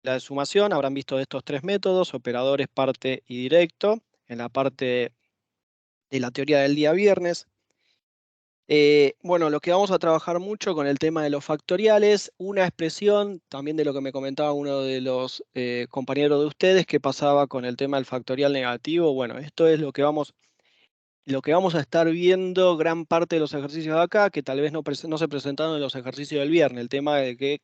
la de sumación, habrán visto de estos tres métodos, operadores, parte y directo, en la parte de la teoría del día viernes. Bueno, lo que vamos a trabajar mucho con el tema de los factoriales, una expresión también de lo que me comentaba uno de los compañeros de ustedes que pasaba con el tema del factorial negativo. Bueno, esto es lo que vamos a estar viendo gran parte de los ejercicios de acá, que tal vez no se presentaron en los ejercicios del viernes, el tema de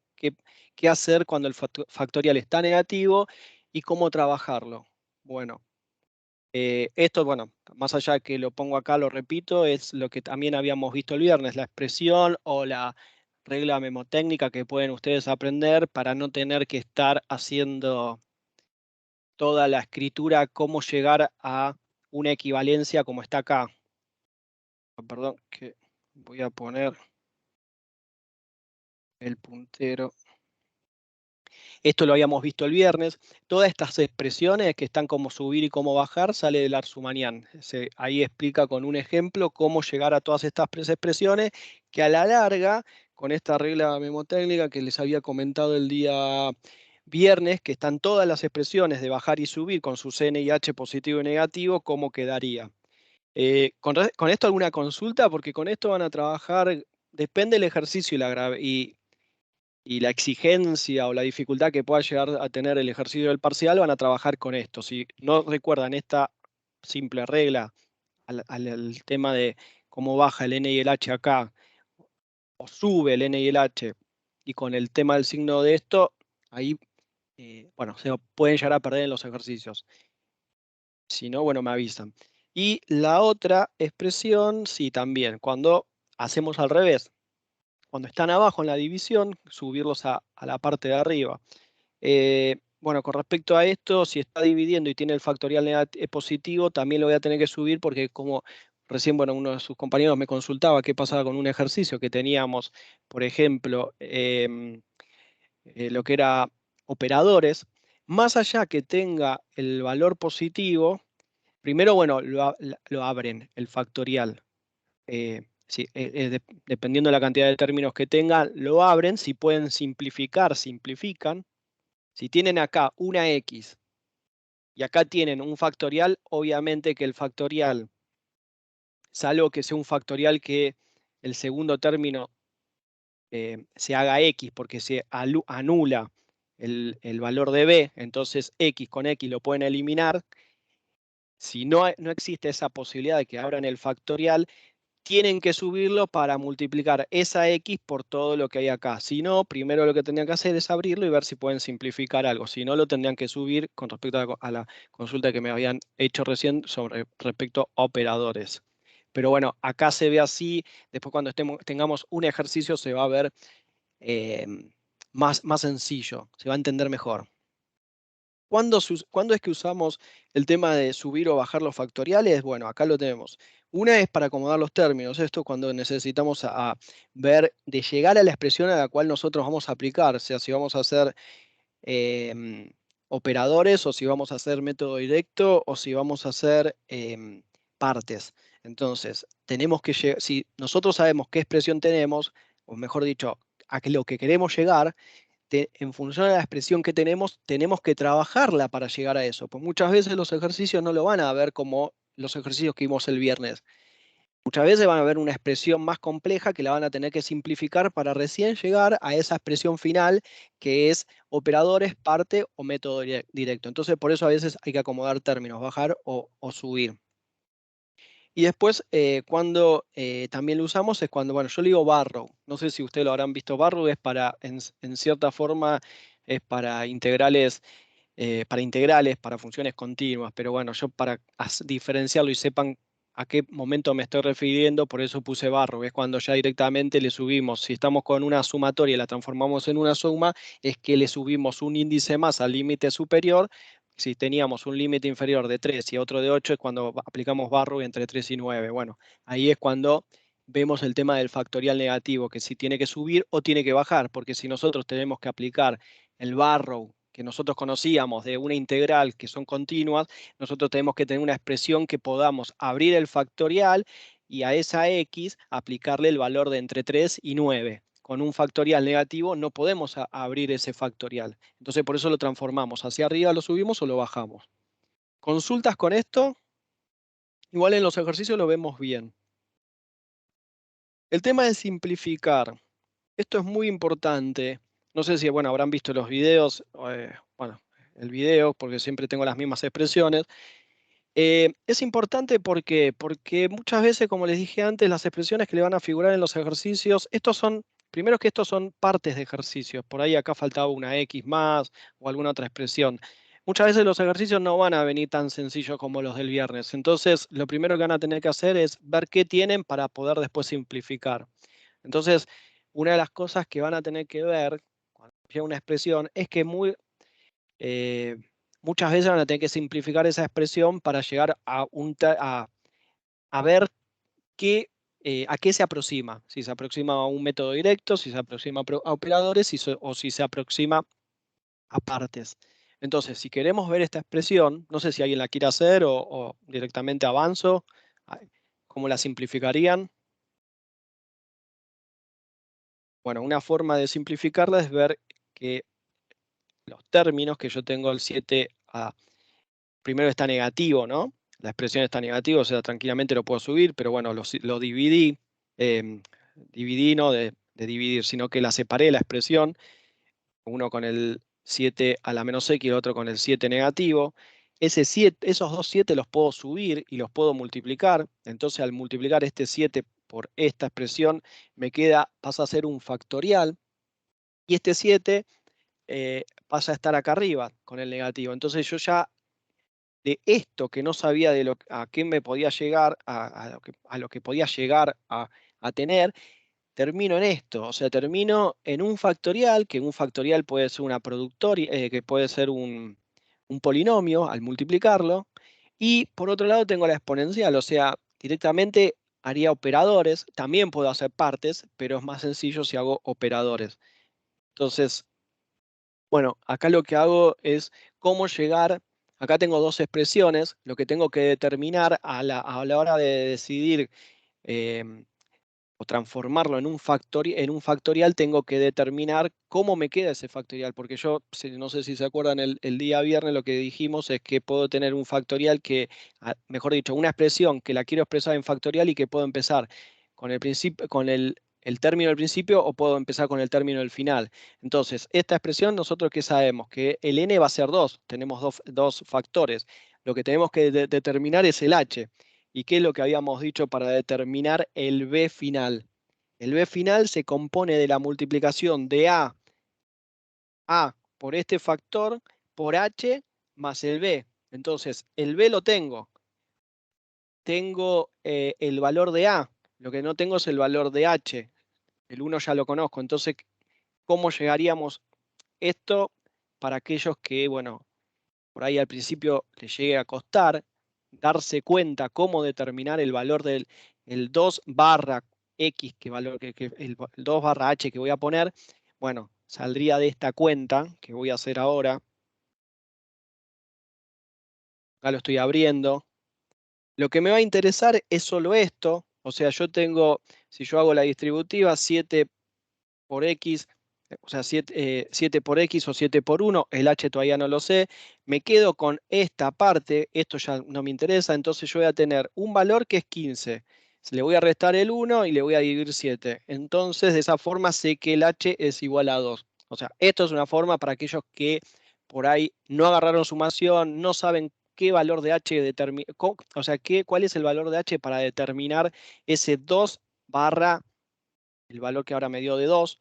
qué hacer cuando el factorial está negativo y cómo trabajarlo. Bueno. Esto, bueno, más allá de que lo pongo acá, lo repito, es lo que también habíamos visto el viernes, la expresión o la regla memotécnica que pueden ustedes aprender para no tener que estar haciendo toda la escritura, cómo llegar a una equivalencia como está acá. Perdón, que voy a poner el puntero. Esto lo habíamos visto el viernes. Todas estas expresiones que están como subir y cómo bajar sale del Arzumanian. Ahí explica con un ejemplo cómo llegar a todas estas expresiones que a la larga, con esta regla memotécnica que les había comentado el día viernes, que están todas las expresiones de bajar y subir con su CN y H positivo y negativo, cómo quedaría. Con esto alguna consulta, porque con esto van a trabajar, depende del ejercicio y la exigencia o la dificultad que pueda llegar a tener el ejercicio del parcial, van a trabajar con esto. Si no recuerdan esta simple regla al tema de cómo baja el N y el H acá, o sube el N y el H, y con el tema del signo de esto, ahí, bueno, se pueden llegar a perder en los ejercicios. Si no, bueno, me avisan. Y la otra expresión, sí, también, cuando hacemos al revés, cuando están abajo en la división, subirlos a la parte de arriba. Bueno, con respecto a esto, si está dividiendo y tiene el factorial positivo, también lo voy a tener que subir porque como recién, bueno, uno de sus compañeros me consultaba qué pasaba con un ejercicio que teníamos, por ejemplo, lo que era operadores, más allá que tenga el valor positivo, primero, bueno, lo abren, el factorial. Sí, dependiendo de la cantidad de términos que tenga, lo abren. Si pueden simplificar, simplifican. Si tienen acá una X y acá tienen un factorial, obviamente que el factorial, salvo que sea un factorial que el segundo término se haga X porque se anula el valor de B, entonces X con X lo pueden eliminar. Si no existe esa posibilidad de que abran el factorial, tienen que subirlo para multiplicar esa X por todo lo que hay acá. Si no, primero lo que tendrían que hacer es abrirlo y ver si pueden simplificar algo. Si no, lo tendrían que subir con respecto a la consulta que me habían hecho recién sobre respecto a operadores. Pero bueno, acá se ve así. Después cuando tengamos un ejercicio se va a ver eh, más sencillo, se va a entender mejor. ¿Cuándo es que usamos el tema de subir o bajar los factoriales? Bueno, acá lo tenemos. Una es para acomodar los términos, esto cuando necesitamos a ver de llegar a la expresión a la cual nosotros vamos a aplicar, o sea, si vamos a hacer operadores o si vamos a hacer método directo o si vamos a hacer partes. Entonces, tenemos que si nosotros sabemos qué expresión tenemos, o mejor dicho, lo que queremos llegar, en función de la expresión que tenemos que trabajarla para llegar a eso. Pues muchas veces los ejercicios no lo van a ver como los ejercicios que vimos el viernes. Muchas veces van a ver una expresión más compleja que la van a tener que simplificar para recién llegar a esa expresión final que es operadores, parte o método directo. Entonces, por eso a veces hay que acomodar términos, bajar o subir. Y después, cuando también lo usamos es cuando, bueno, yo le digo Barrow. No sé si ustedes lo habrán visto. Barrow es en cierta forma, es para integrales, para funciones continuas. Pero bueno, yo para diferenciarlo y sepan a qué momento me estoy refiriendo, por eso puse Barrow. Es cuando ya directamente le subimos. Si estamos con una sumatoria y la transformamos en una suma, es que le subimos un índice más al límite superior. Si teníamos un límite inferior de 3 y otro de 8, es cuando aplicamos Barrow entre 3 y 9. Bueno, ahí es cuando vemos el tema del factorial negativo, que si tiene que subir o tiene que bajar, porque si nosotros tenemos que aplicar el Barrow que nosotros conocíamos de una integral que son continuas, nosotros tenemos que tener una expresión que podamos abrir el factorial y a esa X aplicarle el valor de entre 3 y 9. con un factorial negativo no podemos abrir ese factorial. Entonces por eso lo transformamos. Hacia arriba lo subimos o lo bajamos. ¿Consultas con esto? Igual en los ejercicios lo vemos bien. El tema de simplificar. Esto es muy importante. No sé si bueno, habrán visto los videos, bueno, el video, porque siempre tengo las mismas expresiones. Es importante porque muchas veces, como les dije antes, las expresiones que le van a figurar en los ejercicios, primero que estos son partes de ejercicios. Por ahí acá faltaba una X más o alguna otra expresión. Muchas veces los ejercicios no van a venir tan sencillos como los del viernes. Entonces, lo primero que van a tener que hacer es ver qué tienen para poder después simplificar. Entonces, una de las cosas que van a tener que ver cuando llega una expresión es que eh, muchas veces van a tener que simplificar esa expresión para llegar a ver a qué se aproxima. Si se aproxima a un método directo, si se aproxima a operadores o si se aproxima a partes. Entonces, si queremos ver esta expresión, no sé si alguien la quiere hacer o directamente avanzo, ¿cómo la simplificarían? Bueno, una forma de simplificarla es ver que los términos que yo tengo el 7a, primero está negativo, ¿no? La expresión está negativa, o sea, tranquilamente lo puedo subir, pero bueno, lo dividí, dividí no de dividir, sino que la separé la expresión, uno con el 7 a la menos x y el otro con el 7 negativo. Esos dos 7 los puedo subir y los puedo multiplicar, entonces al multiplicar este 7 por esta expresión, pasa a ser un factorial, y este 7 pasa a estar acá arriba con el negativo. Entonces yo ya de esto que no sabía a qué me podía llegar, a lo que podía llegar a tener, termino en esto. O sea, termino en un factorial, que un factorial puede ser una productoria, que puede ser un polinomio al multiplicarlo. Y por otro lado tengo la exponencial, o sea, directamente haría operadores. También puedo hacer partes, pero es más sencillo si hago operadores. Entonces, bueno, acá lo que hago es cómo llegar, acá tengo dos expresiones, lo que tengo que determinar a la hora de decidir em, o transformarlo en un factorial, tengo que determinar cómo me queda ese factorial, porque yo, no sé si se acuerdan, el día viernes lo que dijimos es que puedo tener un factorial mejor dicho, una expresión que la quiero expresar en factorial y que puedo empezar con el principio, con el término del principio o puedo empezar con el término del final. Entonces, esta expresión, nosotros que sabemos que el n va a ser 2, tenemos dos factores. Lo que tenemos que determinar es el h. ¿Y qué es lo que habíamos dicho para determinar el b final? El b final se compone de la multiplicación de a por este factor por h más el b. Entonces, el b lo tengo. Tengo el valor de a. Lo que no tengo es el valor de h. El 1 ya lo conozco. Entonces, ¿cómo llegaríamos esto para aquellos que, bueno, por ahí al principio les llegue a costar darse cuenta cómo determinar el valor del el 2 barra x, el 2 barra h que voy a poner? Bueno, saldría de esta cuenta que voy a hacer ahora. Acá lo estoy abriendo. Lo que me va a interesar es solo esto. O sea, si yo hago la distributiva, 7 por x, o sea, 7 por x o 7 por 1, el h todavía no lo sé, me quedo con esta parte, esto ya no me interesa, entonces yo voy a tener un valor que es 15. Le voy a restar el 1 y le voy a dividir 7. Entonces, de esa forma sé que el h es igual a 2. O sea, esto es una forma para aquellos que por ahí no agarraron sumación, no saben qué valor de h determinar, o sea, cuál es el valor de h para determinar ese 2 barra el valor que ahora me dio de 2.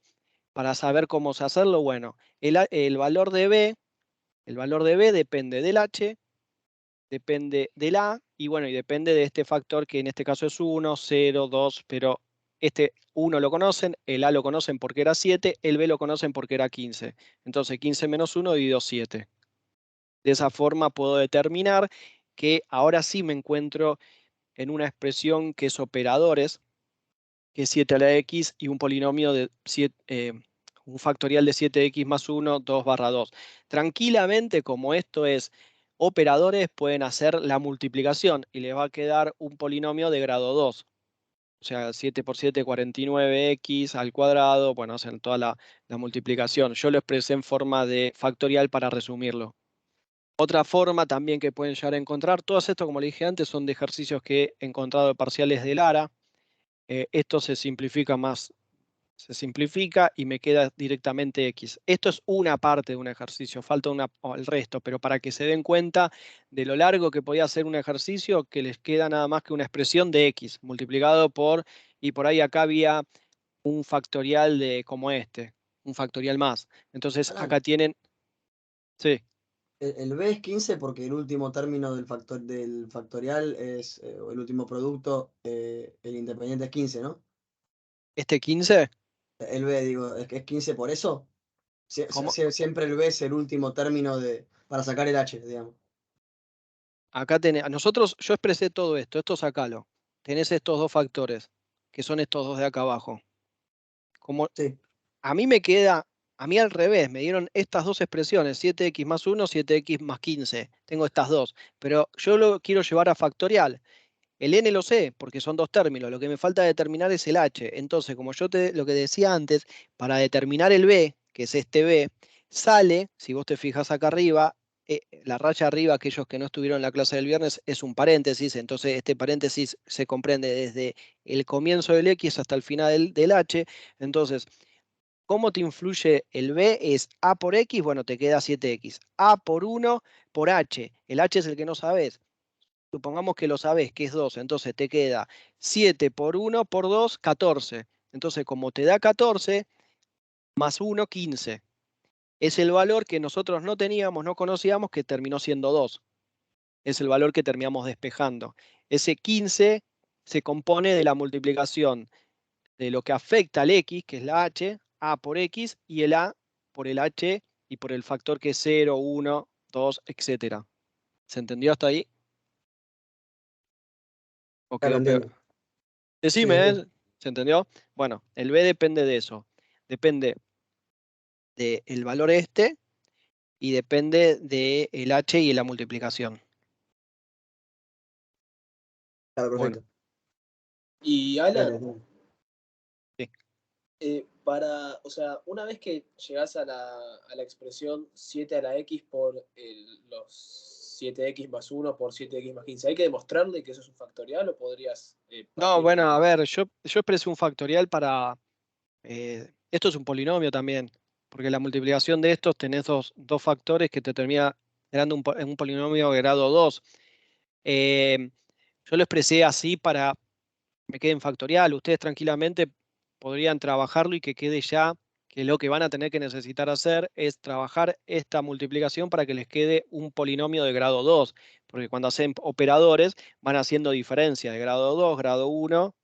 Para saber cómo se hacerlo, bueno, el valor de B depende del H, depende del A, y bueno, y depende de este factor que en este caso es 1, 0, 2, pero este 1 lo conocen, el A lo conocen porque era 7, el B lo conocen porque era 15. Entonces 15 menos 1 dividido 7. De esa forma puedo determinar que ahora sí me encuentro en una expresión que es operadores, que es 7 a la x y un polinomio de 7, un factorial de 7x más 1, 2 barra 2. Tranquilamente, como esto es operadores, pueden hacer la multiplicación y les va a quedar un polinomio de grado 2. O sea, 7 por 7, 49x al cuadrado. Bueno, hacen toda la multiplicación. Yo lo expresé en forma de factorial para resumirlo. Otra forma también que pueden llegar a encontrar, todos estos, como le dije antes, son de ejercicios que he encontrado de parciales de Lara. Esto se simplifica más, se simplifica y me queda directamente x. Esto es una parte de un ejercicio, falta el resto, pero para que se den cuenta de lo largo que podía ser un ejercicio, que les queda nada más que una expresión de x multiplicado por, y por ahí acá había un factorial de como este, un factorial más. Entonces Alan, acá tienen, sí, el B es 15 porque el último término del factorial es, o el último producto, el independiente es 15, ¿no? este 15, El B, digo, es que es 15 por eso. ¿cómo? Siempre el B es el último término para sacar el H, digamos. Acá tenés, a nosotros, yo expresé todo esto, esto sacalo. Tenés estos dos factores, que son estos dos de acá abajo. Como Sí, a mí me queda, a mí al revés, me dieron estas dos expresiones, 7x más 1, 7x más 15. Tengo estas dos, pero yo lo quiero llevar a factorial. El n lo sé, porque son dos términos. Lo que me falta determinar es el h. Entonces, como lo que decía antes, para determinar el b, que es este b, sale, si vos te fijas acá arriba, la raya arriba, aquellos que no estuvieron en la clase del viernes, es un paréntesis. Entonces, este paréntesis se comprende desde el comienzo del x hasta el final del h. Entonces, ¿cómo te influye el b? Es a por x, bueno, te queda 7x. A por 1 por h. El h es el que no sabes. Supongamos que lo sabes, que es 2, entonces te queda 7 por 1 por 2, 14. Entonces, como te da 14, más 1, 15. Es el valor que nosotros no teníamos, no conocíamos, que terminó siendo 2. Es el valor que terminamos despejando. Ese 15 se compone de la multiplicación de lo que afecta al x, que es la h, a por x, y el a por el h y por el factor que es 0, 1, 2, etc. ¿Se entendió hasta ahí? ¿O claro, quedó peor? entiendo. Sí, Decime, sí. ¿eh? ¿Se entendió? Bueno, el B depende de eso. Depende del valor este y depende del H y de la multiplicación. Claro, Bueno, perfecto. Y Dale, Alan, dale. sí. o sea, una vez que llegas a la expresión 7 a la x por los 7x más 1 por 7x más 15, ¿hay que demostrarle que eso es un factorial o podrías No, partir? bueno, a ver, yo expresé un factorial para... esto es un polinomio también, porque la multiplicación de estos tenés dos factores que te termina dando un polinomio de grado 2. Eh, yo lo expresé así para me quede en factorial. Ustedes tranquilamente podrían trabajarlo y que quede ya que lo que van a tener que necesitar hacer es trabajar esta multiplicación para que les quede un polinomio de grado 2, porque cuando hacen operadores van haciendo diferencia de grado 2, grado 1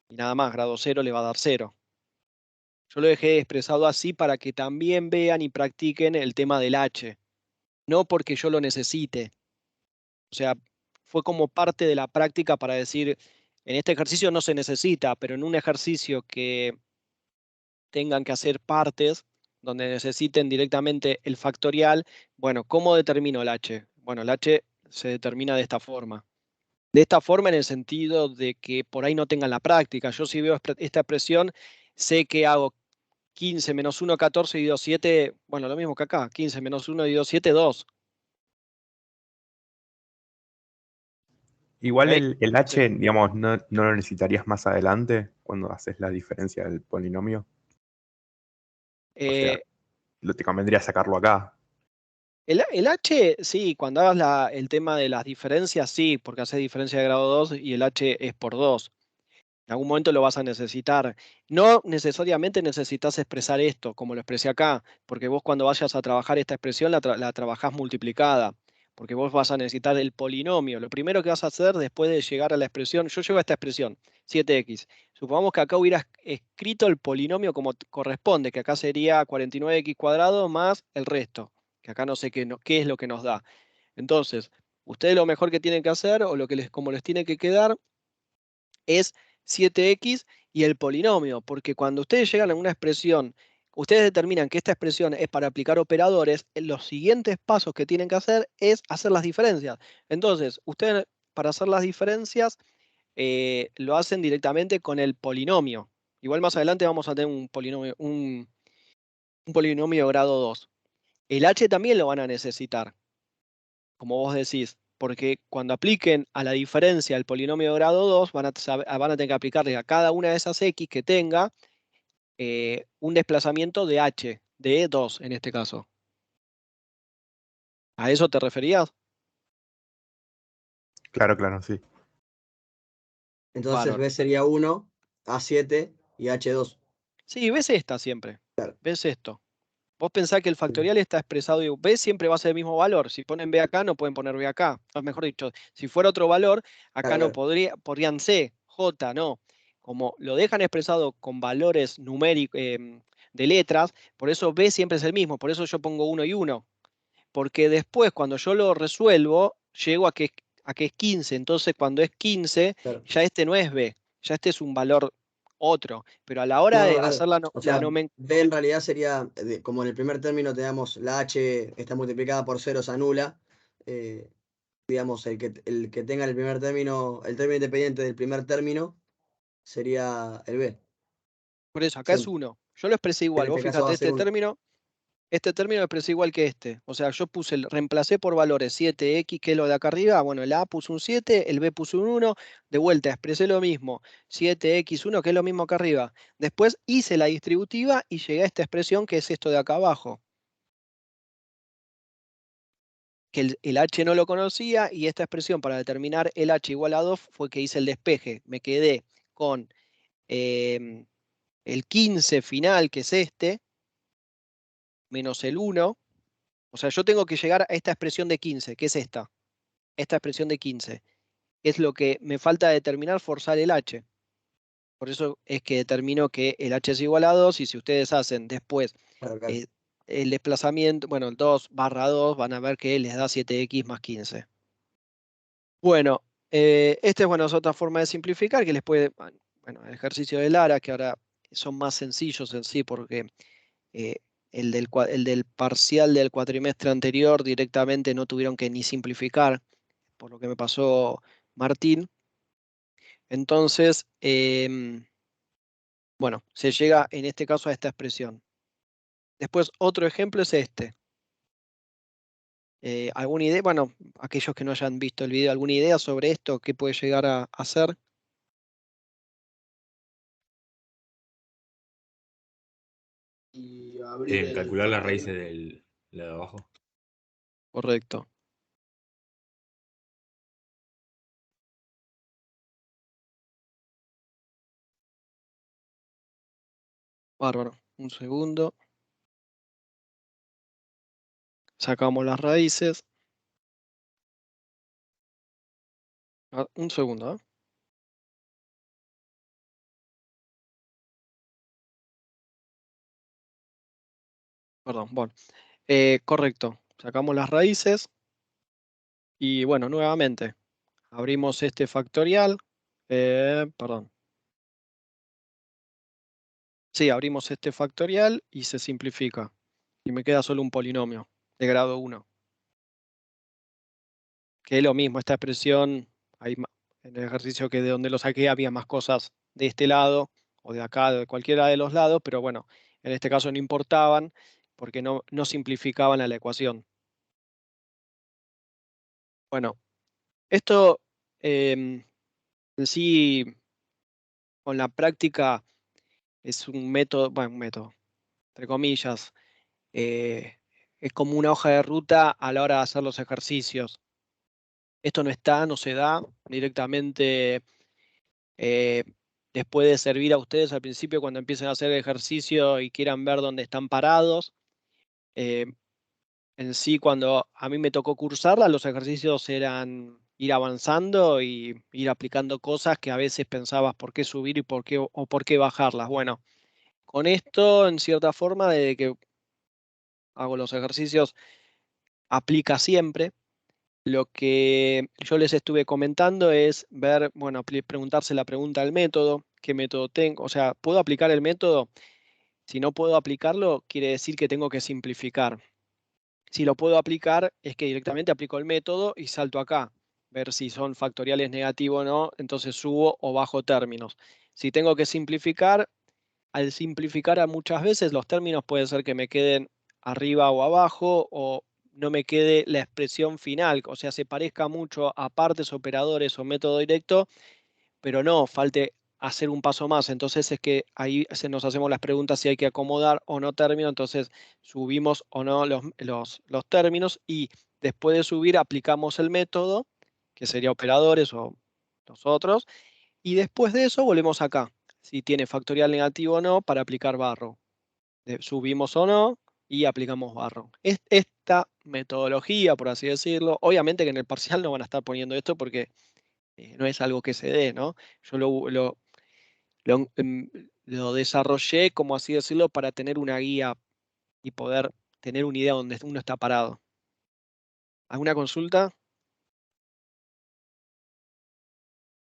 y nada más, grado 0 le va a dar 0. Yo lo dejé expresado así para que también vean y practiquen el tema del h, no porque yo lo necesite. O sea, fue como parte de la práctica para decir, en este ejercicio no se necesita, pero en un ejercicio que tengan que hacer partes donde necesiten directamente el factorial, bueno, ¿cómo determino el h? Bueno, el h se determina de esta forma. De esta forma en el sentido de que por ahí no tengan la práctica. Yo si veo esta expresión, sé que hago 15 menos 1, 14 y 2, 7, bueno, lo mismo que acá, 15 menos 1 y 2, 7, 2. Igual ¿Ok? el Sí. H, digamos, no lo necesitarías más adelante cuando haces la diferencia del polinomio. O sea, Eh, te convendría sacarlo acá. el H, sí, cuando hagas el tema de las diferencias, sí, porque hace diferencia de grado 2 y el H es por 2. En algún momento lo vas a necesitar. No necesariamente necesitas expresar esto, como lo expresé acá, porque vos cuando vayas a trabajar esta expresión la trabajás multiplicada, porque vos vas a necesitar el polinomio. Lo primero que vas a hacer después de llegar a la expresión, yo llego a esta expresión, 7x. Supongamos que acá hubiera escrito el polinomio como corresponde, que acá sería 49x cuadrado más el resto, que acá no sé qué es lo que nos da. Entonces, ustedes lo mejor que tienen que hacer, o lo que como les tiene que quedar, es 7x y el polinomio, porque cuando ustedes llegan a una expresión, ustedes determinan que esta expresión es para aplicar operadores, los siguientes pasos que tienen que hacer es hacer las diferencias. Entonces, ustedes para hacer las diferencias lo hacen directamente con el polinomio. Igual más adelante vamos a tener un polinomio grado 2. El h también lo van a necesitar, como vos decís, porque cuando apliquen a la diferencia el polinomio grado 2, van a tener que aplicarle a cada una de esas x que tenga un desplazamiento de h, de 2 en este caso. ¿A eso te referías? Claro, sí. Entonces Bárbaro. B sería 1, A7 y H2. Sí, ves esta siempre. Claro. Ves esto. Vos pensás que el factorial está expresado y B siempre va a ser el mismo valor. Si ponen B acá, no pueden poner B acá. O mejor dicho, si fuera otro valor, acá no Claro. podrían C, J, no. Como lo dejan expresado con valores numéricos de letras, por eso B siempre es el mismo. Por eso yo pongo 1 y 1. Porque después, cuando yo lo resuelvo, llego a que es 15. Entonces, cuando es 15, Claro. ya este no es B. Ya este es un valor otro. Pero a la hora de claro. hacer O sea, B en realidad sería, como en el primer término tenemos la H está multiplicada por 0 se anula. Digamos, el que tenga el primer término, el término independiente del primer término, sería el B. Por eso, acá es Siempre. 1. Yo lo expresé En igual. Vos este caso va fíjate, a ser 1. este término lo expresé igual que este. O sea, yo reemplacé por valores 7x, que es lo de acá arriba. Bueno, el A puso un 7, el B puso un 1. De vuelta, expresé lo mismo. 7x1, que es lo mismo acá arriba. Después hice la distributiva y llegué a esta expresión que es esto de acá abajo. Que el h no lo conocía y esta expresión para determinar el h igual a 2 fue que hice el despeje. Me quedé con el 15 final, que es este, menos el 1. O sea, yo tengo que llegar a esta expresión de 15, que es esta. Esta expresión de 15. Es lo que me falta determinar, forzar el h. Por eso es que determino que el h es igual a 2 y si ustedes hacen después Claro. el desplazamiento, bueno, el 2 barra 2, van a ver que les da 7x más 15. Bueno, esta es otra forma de simplificar que les puede, bueno, el ejercicio de Lara, que ahora son más sencillos en sí, porque eh, el del parcial del cuatrimestre anterior directamente no tuvieron que ni simplificar, por lo que me pasó Martín. Entonces, bueno, se llega en este caso a esta expresión. Después, otro ejemplo es este. ¿Alguna idea? Bueno, aquellos que no hayan visto el video, ¿alguna idea sobre esto? ¿Qué puede llegar a hacer? Y abrir el Calcular las factorial. raíces del lado de abajo. Correcto. Bárbaro. Un segundo. Sacamos las raíces. Un segundo, ¿eh? Perdón, bueno. Correcto. Sacamos las raíces. Y bueno, nuevamente. Abrimos este factorial. Perdón. Sí, abrimos este factorial y se simplifica. Y me queda solo un polinomio de grado 1. Que es lo mismo, esta expresión, en el ejercicio que de donde lo saqué había más cosas de este lado o de acá, de cualquiera de los lados, pero bueno, en este caso no importaban porque no simplificaban a la ecuación. Bueno, esto en sí, con la práctica, es un método, bueno, un método, entre comillas, eh, es como una hoja de ruta a la hora de hacer los ejercicios. Esto no se da directamente, eh, les puede servir a ustedes al principio cuando empiecen a hacer ejercicio y quieran ver dónde están parados. En sí, cuando a mí me tocó cursarla, los ejercicios eran ir avanzando y ir aplicando cosas que a veces pensabas por qué subir y por qué bajarlas. Bueno, con esto, en cierta forma, desde que hago los ejercicios, aplica siempre. Lo que yo les estuve comentando es ver, bueno, preguntarse la pregunta del método, qué método tengo, o sea, ¿puedo aplicar el método? Si no puedo aplicarlo, quiere decir que tengo que simplificar. Si lo puedo aplicar, es que directamente aplico el método y salto acá. ver si son factoriales negativos o no, entonces subo o bajo términos. Si tengo que simplificar, al simplificar a muchas veces los términos puede ser que me queden arriba o abajo o no me quede la expresión final, o sea, se parezca mucho a partes, operadores o método directo, pero no, falte hacer un paso más. Entonces es que ahí nos hacemos las preguntas si hay que acomodar o no términos, entonces subimos o no los términos y después de subir aplicamos el método, que sería operadores o nosotros, y después de eso volvemos acá, si tiene factorial negativo o no, para aplicar barro. Subimos o no y aplicamos barro. Esta metodología, por así decirlo, obviamente que en el parcial no van a estar poniendo esto porque no es algo que se dé, ¿no? Yo lo desarrollé, como así decirlo, para tener una guía y poder tener una idea donde uno está parado. ¿Alguna consulta?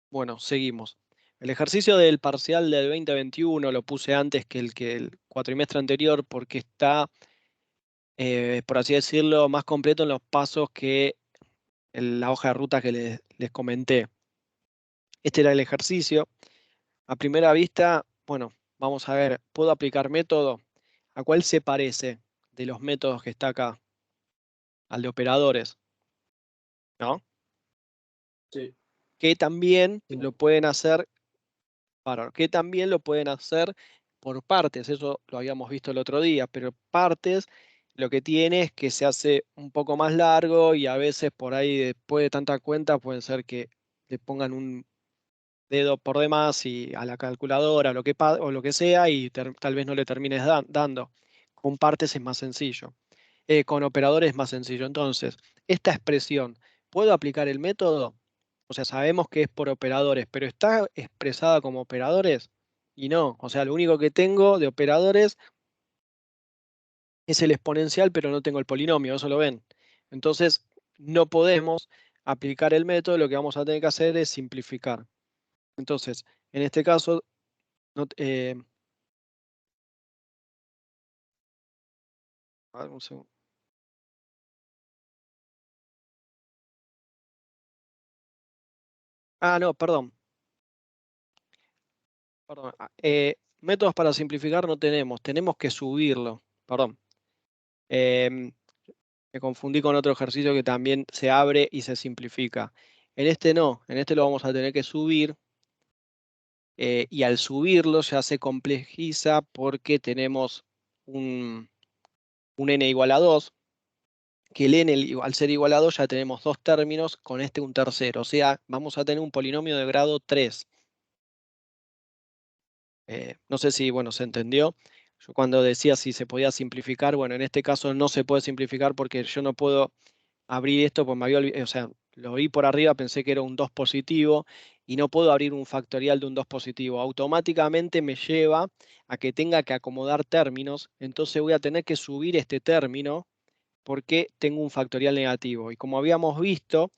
Bueno, seguimos. El ejercicio del parcial del 2021 lo puse antes que el cuatrimestre anterior porque está, por así decirlo, más completo en los pasos que en la hoja de ruta que les comenté. Este era el ejercicio. A primera vista, bueno, vamos a ver, ¿puedo aplicar método? ¿A cuál se parece de los métodos que está acá? Al de operadores, ¿no? Sí. Que también Sí. lo pueden hacer, que también lo pueden hacer por partes, eso lo habíamos visto el otro día, pero partes lo que tiene es que se hace un poco más largo y a veces por ahí después de tanta cuenta puede ser que le pongan un dedo por demás y a la calculadora o lo que sea y tal vez no le termines dando. Con partes es más sencillo. Con operadores es más sencillo. Entonces, esta expresión, ¿puedo aplicar el método? O sea, sabemos que es por operadores, pero ¿está expresada como operadores? Y no. O sea, lo único que tengo de operadores es el exponencial, pero no tengo el polinomio, eso lo ven. Entonces, no podemos aplicar el método, lo que vamos a tener que hacer es simplificar. Entonces, en este caso, no, a ver, un segundo. Ah, no, perdón. Perdón. Métodos para simplificar no tenemos que subirlo. Perdón. Em, Me confundí con otro ejercicio que también se abre y se simplifica. En este no, en este lo vamos a tener que subir y al subirlo ya se complejiza porque tenemos un n igual a 2, que el n al ser igual a 2 ya tenemos dos términos, con este un tercero, o sea, vamos a tener un polinomio de grado 3. No sé si, bueno, se entendió. Yo cuando decía si se podía simplificar, bueno, en este caso no se puede simplificar porque yo no puedo abrir esto, pues me había olvidado, o sea, lo vi por arriba, pensé que era un 2 positivo y no puedo abrir un factorial de un 2 positivo. Automáticamente me lleva a que tenga que acomodar términos, entonces voy a tener que subir este término porque tengo un factorial negativo. Y como habíamos visto,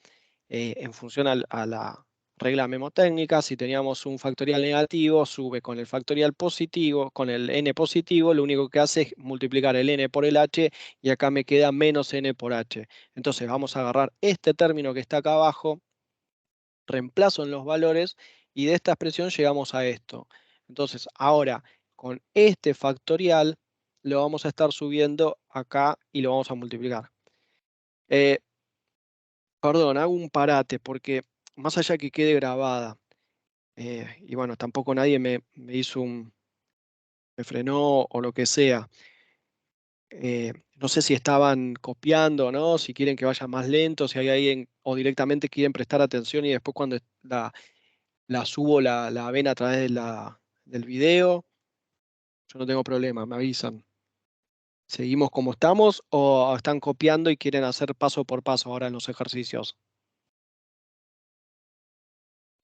en función a la regla memotécnica, si teníamos un factorial negativo, sube con el factorial positivo, con el n positivo, lo único que hace es multiplicar el n por el h y acá me queda menos n por h. Entonces vamos a agarrar este término que está acá abajo, reemplazo en los valores y de esta expresión llegamos a esto. Entonces ahora con este factorial lo vamos a estar subiendo acá y lo vamos a multiplicar. Perdón, hago un parate porque más allá que quede grabada, y bueno, tampoco nadie me hizo me frenó o lo que sea. No sé si estaban copiando o no, si quieren que vaya más lento, si hay alguien o directamente quieren prestar atención y después cuando la subo la ven a través del video. Yo no tengo problema, me avisan. ¿Seguimos como estamos o están copiando y quieren hacer paso por paso ahora en los ejercicios?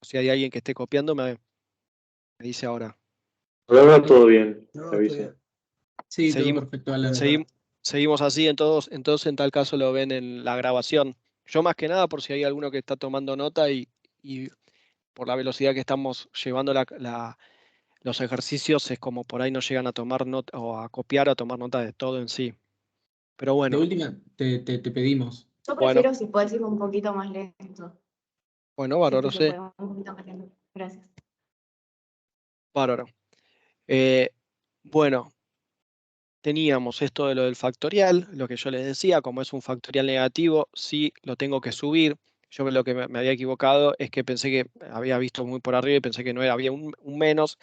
Si hay alguien que esté copiando, me dice ahora. Ahora todo bien, No, te está aviso. bien. Sí, todo Seguimos, perfecto, Alan. seguimos así, entonces en tal caso lo ven en la grabación. Yo más que nada por si hay alguno que está tomando nota y por la velocidad que estamos llevando los ejercicios es como por ahí no llegan a tomar nota o a copiar o a tomar nota de todo en sí. Pero De bueno, última, te pedimos. Yo bueno, prefiero si puedes ir un poquito más lento. Bueno, bárbaro, Sí, sí. lo podemos un poquito más lento. Gracias. Bárbaro. Bueno, teníamos esto de lo del factorial, lo que yo les decía, como es un factorial negativo, sí lo tengo que subir. Yo lo que me había equivocado es que pensé que había visto muy por arriba y pensé que no era, había un menos,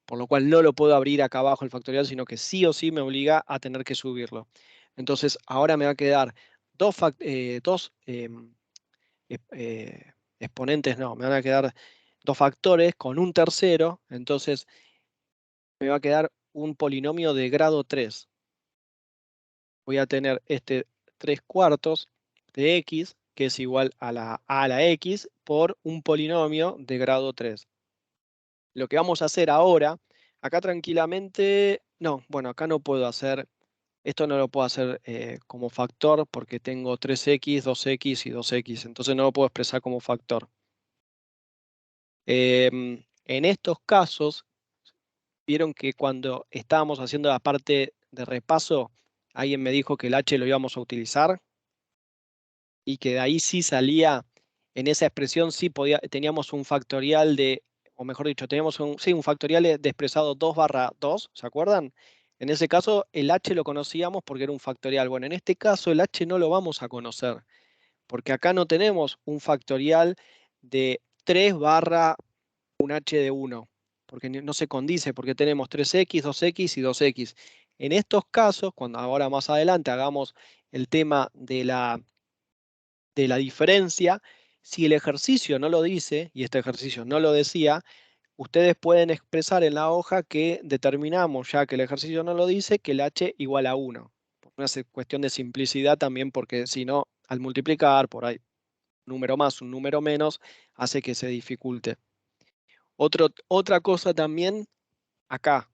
por lo cual no lo puedo abrir acá abajo el factorial, sino que sí o sí me obliga a tener que subirlo. Entonces, ahora me va a quedar dos exponentes, no, me van a quedar dos factores con un tercero, entonces me va a quedar un polinomio de grado 3. Voy a tener este 3 cuartos de x, que es igual a la x, por un polinomio de grado 3. Lo que vamos a hacer ahora, acá tranquilamente, no, bueno, acá no puedo hacer, esto no lo puedo hacer como factor porque tengo 3x, 2x y 2x, entonces no lo puedo expresar como factor. En estos casos, vieron que cuando estábamos haciendo la parte de repaso, alguien me dijo que el h lo íbamos a utilizar y que de ahí sí salía, en esa expresión sí teníamos un factorial de, o mejor dicho, teníamos un factorial de expresado 2/2, ¿se acuerdan? En ese caso el h lo conocíamos porque era un factorial. Bueno, en este caso el h no lo vamos a conocer, porque acá no tenemos un factorial de 3 barra un h de 1, porque no se condice, porque tenemos 3x, 2x y 2x. En estos casos, cuando ahora más adelante hagamos el tema de la diferencia, si el ejercicio no lo dice, y este ejercicio no lo decía, ustedes pueden expresar en la hoja que determinamos, ya que el ejercicio no lo dice, que el h igual a 1. Por una cuestión de simplicidad también, porque si no, al multiplicar por ahí, un número más, un número menos, hace que se dificulte. Otra cosa también, acá,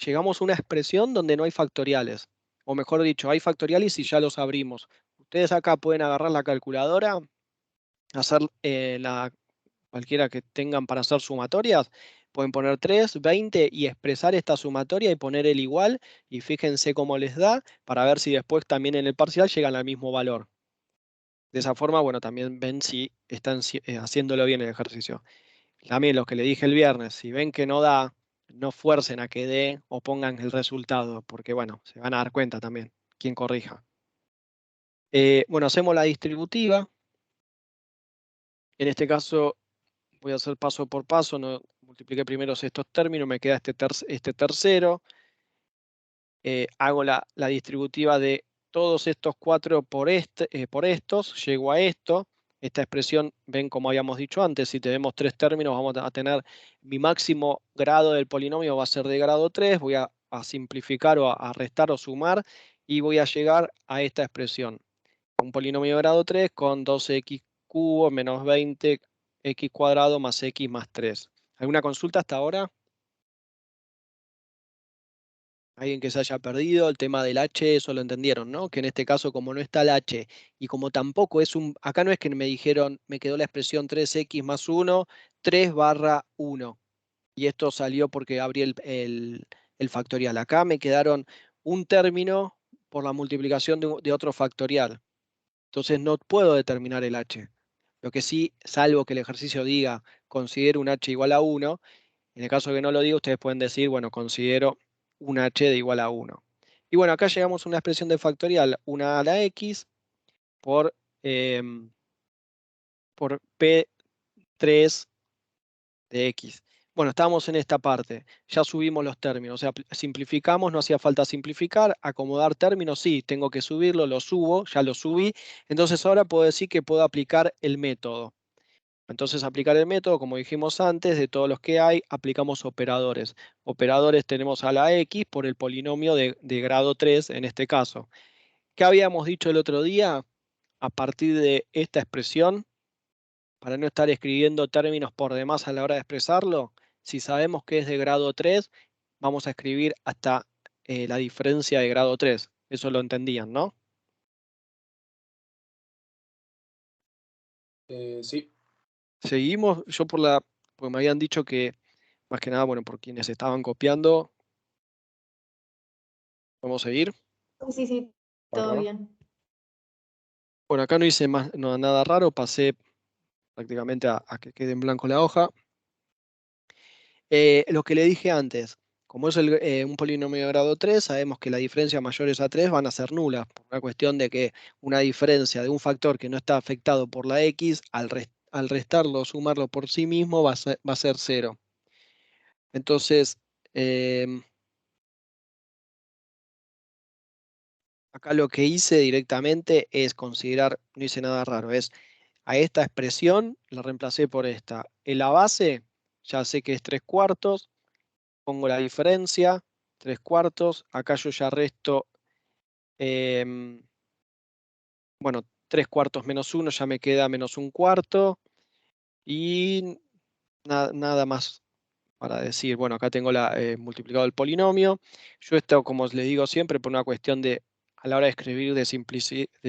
llegamos a una expresión donde no hay factoriales, o mejor dicho, hay factoriales y ya los abrimos. Ustedes acá pueden agarrar la calculadora, hacer cualquiera que tengan para hacer sumatorias, pueden poner 3, 20 y expresar esta sumatoria y poner el igual y fíjense cómo les da para ver si después también en el parcial llegan al mismo valor. De esa forma, bueno, también ven si están haciéndolo bien el ejercicio. También los que le dije el viernes, si ven que no da, no fuercen a que dé o pongan el resultado, porque bueno, se van a dar cuenta también quién corrija. Bueno, hacemos la distributiva. En este caso voy a hacer paso por paso, no multipliqué primero estos términos, me queda este tercero. Hago la distributiva de todos estos 4 por estos, llego a esto. Esta expresión, ven como habíamos dicho antes, si tenemos 3 términos, vamos a tener mi máximo grado del polinomio va a ser de grado 3, voy a simplificar o a restar o sumar y voy a llegar a esta expresión. Un polinomio de grado 3 con 12x cubo menos 20x cuadrado más x más 3. ¿Alguna consulta hasta ahora? Alguien que se haya perdido, el tema del h, eso lo entendieron, ¿no? Que en este caso, como no está el h y como tampoco es acá no es que me dijeron, me quedó la expresión 3x más 1, 3 barra 1. Y esto salió porque abrí el factorial. Acá me quedaron un término por la multiplicación de otro factorial. Entonces no puedo determinar el h. Lo que sí, salvo que el ejercicio diga, considero un h igual a 1, en el caso que no lo diga, ustedes pueden decir, bueno, considero un h de igual a 1. Y bueno, acá llegamos a una expresión de factorial, 1 a la x por P3 de x. Bueno, estábamos en esta parte, ya subimos los términos, o sea, simplificamos, no hacía falta simplificar, acomodar términos, sí, tengo que subirlo, lo subo, ya lo subí, entonces ahora puedo decir que puedo aplicar el método. Entonces, aplicar el método, como dijimos antes, de todos los que hay, aplicamos operadores. Operadores tenemos a la x por el polinomio de grado 3 en este caso. ¿Qué habíamos dicho el otro día? A partir de esta expresión, para no estar escribiendo términos por demás a la hora de expresarlo, si sabemos que es de grado 3, vamos a escribir hasta la diferencia de grado 3. Eso lo entendían, ¿no? Sí. Seguimos, porque me habían dicho que, más que nada, bueno, por quienes estaban copiando, vamos a seguir. Sí, todo Bárbaro. bien. Bueno, acá no hice más, nada raro, pasé prácticamente a que quede en blanco la hoja. Lo que le dije antes, como es un polinomio de grado 3, sabemos que las diferencias mayores a 3 van a ser nulas, por una cuestión de que una diferencia de un factor que no está afectado por la x, al restarlo o sumarlo por sí mismo, va a ser 0. Entonces, acá lo que hice directamente es considerar, no hice nada raro, es a esta expresión la reemplacé por esta. En la base ya sé que es 3/4, pongo la diferencia, 3/4, acá yo ya resto, bueno, 3/4 menos 1 ya me queda menos 1/4, y nada más para decir. Bueno, acá tengo multiplicado el polinomio. Yo esto, como les digo siempre, por una cuestión de, a la hora de escribir, de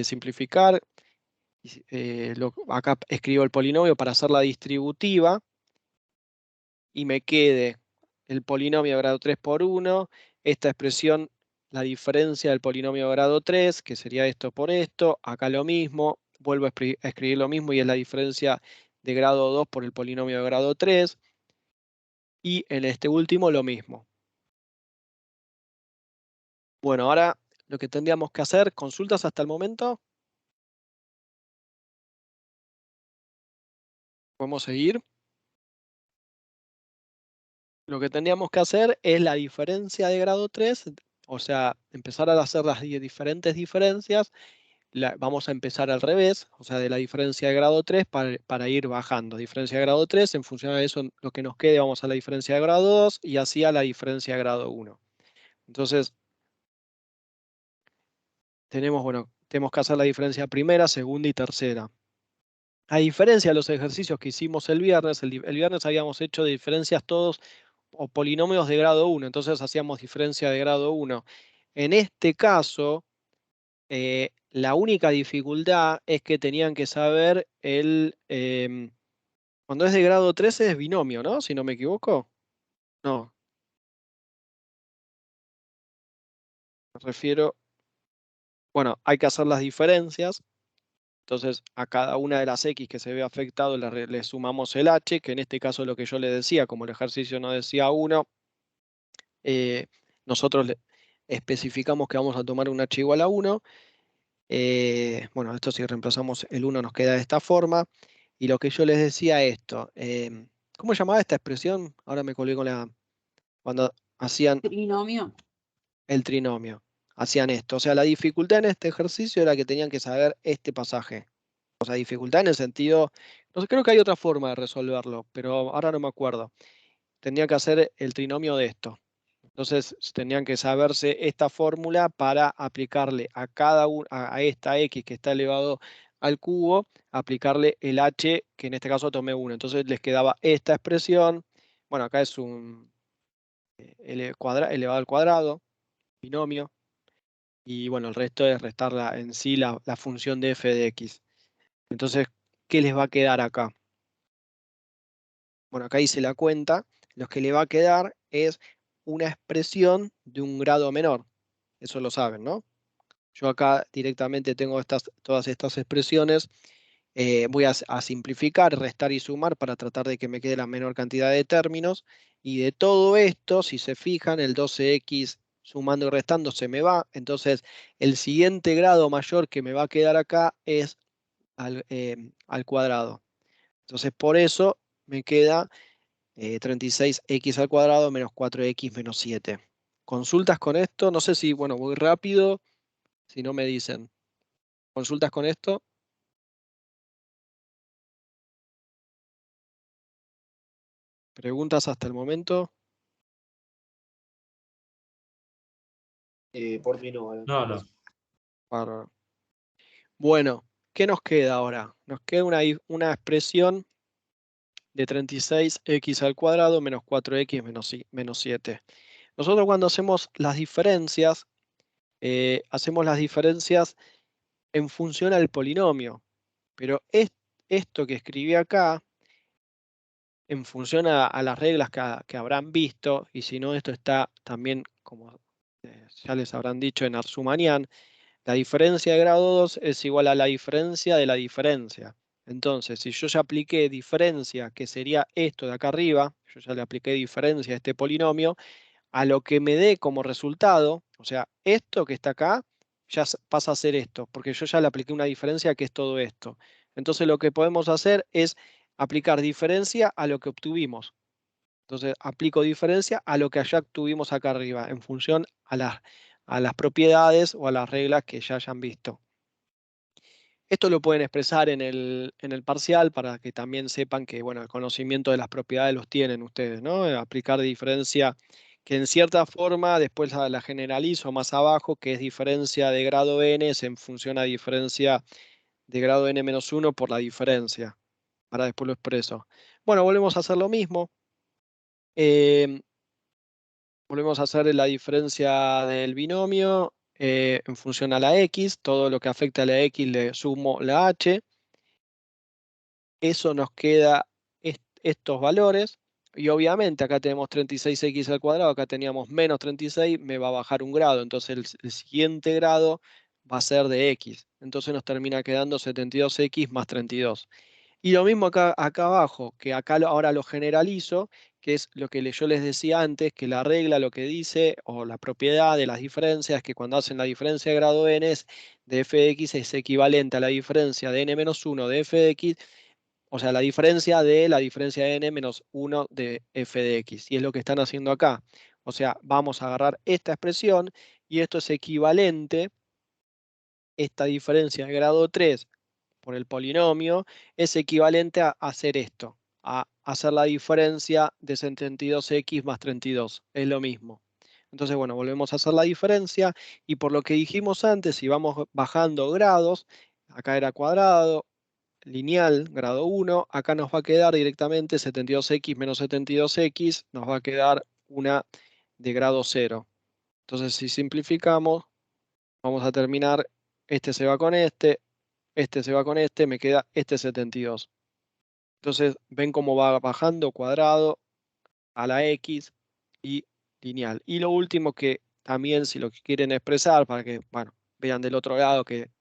simplificar, acá escribo el polinomio para hacer la distributiva, y me quede el polinomio de grado 3 por 1, esta expresión, la diferencia del polinomio de grado 3, que sería esto por esto, acá lo mismo, vuelvo a escribir lo mismo y es la diferencia de grado 2 por el polinomio de grado 3, y en este último lo mismo. Bueno, ahora lo que tendríamos que hacer, ¿consultas hasta el momento? ¿Podemos seguir? Lo que tendríamos que hacer es la diferencia de grado 3, o sea, empezar a hacer las diferentes diferencias. Vamos a empezar al revés, o sea, de la diferencia de grado 3 para ir bajando. Diferencia de grado 3, en función de eso, lo que nos quede, vamos a la diferencia de grado 2 y así a la diferencia de grado 1. Entonces, tenemos que hacer la diferencia primera, segunda y tercera. A diferencia de los ejercicios que hicimos el viernes, el viernes habíamos hecho diferencias todos o polinomios de grado 1, entonces hacíamos diferencia de grado 1. En este caso, la única dificultad es que tenían que saber cuando es de grado 13 es binomio, ¿no? Si no me equivoco. No, me refiero, bueno, hay que hacer las diferencias. Entonces, a cada una de las x que se ve afectado le sumamos el h, que en este caso es lo que yo le decía, como el ejercicio no decía 1, nosotros especificamos que vamos a tomar un h igual a 1. Bueno, esto si reemplazamos el 1 nos queda de esta forma. Y lo que yo les decía esto, ¿cómo llamaba esta expresión? Ahora me colgué con cuando hacían Trinomio. el trinomio. Hacían esto. O sea, la dificultad en este ejercicio era que tenían que saber este pasaje. O sea, dificultad en el sentido, no sé, creo que hay otra forma de resolverlo, pero ahora no me acuerdo. Tenía que hacer el trinomio de esto. Entonces tenían que saberse esta fórmula para aplicarle a esta x que está elevado al cubo, aplicarle el h, que en este caso tomé 1. Entonces les quedaba esta expresión. Bueno, acá es un elevado al cuadrado, binomio. Y bueno, el resto es restar en sí la función de f de x. Entonces, ¿qué les va a quedar acá? Bueno, acá hice la cuenta. Lo que le va a quedar es una expresión de un grado menor. Eso lo saben, ¿no? Yo acá directamente tengo todas estas expresiones. Voy a simplificar, restar y sumar para tratar de que me quede la menor cantidad de términos. Y de todo esto, si se fijan, el 12x sumando y restando se me va. Entonces, el siguiente grado mayor que me va a quedar acá es al cuadrado. Entonces, por eso me queda 36x al cuadrado menos 4x menos 7. ¿Consultas con esto? No sé si, bueno, voy rápido, si no me dicen. ¿Consultas con esto? ¿Preguntas hasta el momento? Por mí no. No, no. Bárbaro. Bueno, ¿qué nos queda ahora? Nos queda una expresión de 36x al cuadrado menos 4x menos 7. Nosotros cuando hacemos las diferencias en función al polinomio, pero esto que escribí acá, en función a las reglas que habrán visto, y si no, esto está también, como ya les habrán dicho en Arzumanian, la diferencia de grado 2 es igual a la diferencia de la diferencia. Entonces, si yo ya apliqué diferencia, que sería esto de acá arriba, yo ya le apliqué diferencia a este polinomio, a lo que me dé como resultado, o sea, esto que está acá, ya pasa a ser esto, porque yo ya le apliqué una diferencia que es todo esto. Entonces lo que podemos hacer es aplicar diferencia a lo que obtuvimos. Entonces aplico diferencia a lo que ya obtuvimos acá arriba, en función a las propiedades o a las reglas que ya hayan visto. Esto lo pueden expresar en el parcial para que también sepan que, bueno, el conocimiento de las propiedades los tienen ustedes, ¿no? Aplicar diferencia que en cierta forma después la generalizo más abajo, que es diferencia de grado n, es en función a diferencia de grado n-1 por la diferencia. Ahora después lo expreso. Bueno, volvemos a hacer lo mismo. Volvemos a hacer la diferencia del binomio en función a la x. Todo lo que afecta a la x le sumo la h. Eso nos queda estos valores. Y obviamente acá tenemos 36x al cuadrado, acá teníamos menos 36, me va a bajar un grado. Entonces el siguiente grado va a ser de x. Entonces nos termina quedando 72x más 32. Y lo mismo acá abajo, que acá ahora lo generalizo, que es lo que yo les decía antes, que la regla lo que dice, o la propiedad de las diferencias, es que cuando hacen la diferencia de grado n de f de x es equivalente a la diferencia de n-1 de f de x, o sea, la diferencia de n menos 1 de f de x. Y es lo que están haciendo acá. O sea, vamos a agarrar esta expresión y esto es equivalente, esta diferencia de grado 3 por el polinomio, es equivalente a hacer esto, a hacer la diferencia de 72x más 32. Es lo mismo. Entonces, bueno, volvemos a hacer la diferencia y por lo que dijimos antes, si vamos bajando grados, acá era cuadrado, lineal, grado 1, acá nos va a quedar directamente 72x menos 72x, nos va a quedar una de grado 0. Entonces, si simplificamos, vamos a terminar, este se va con este se va con este, me queda este 72. Entonces, ven cómo va bajando cuadrado a la x y lineal. Y lo último que también, si lo que quieren expresar, para que, bueno, vean del otro lado que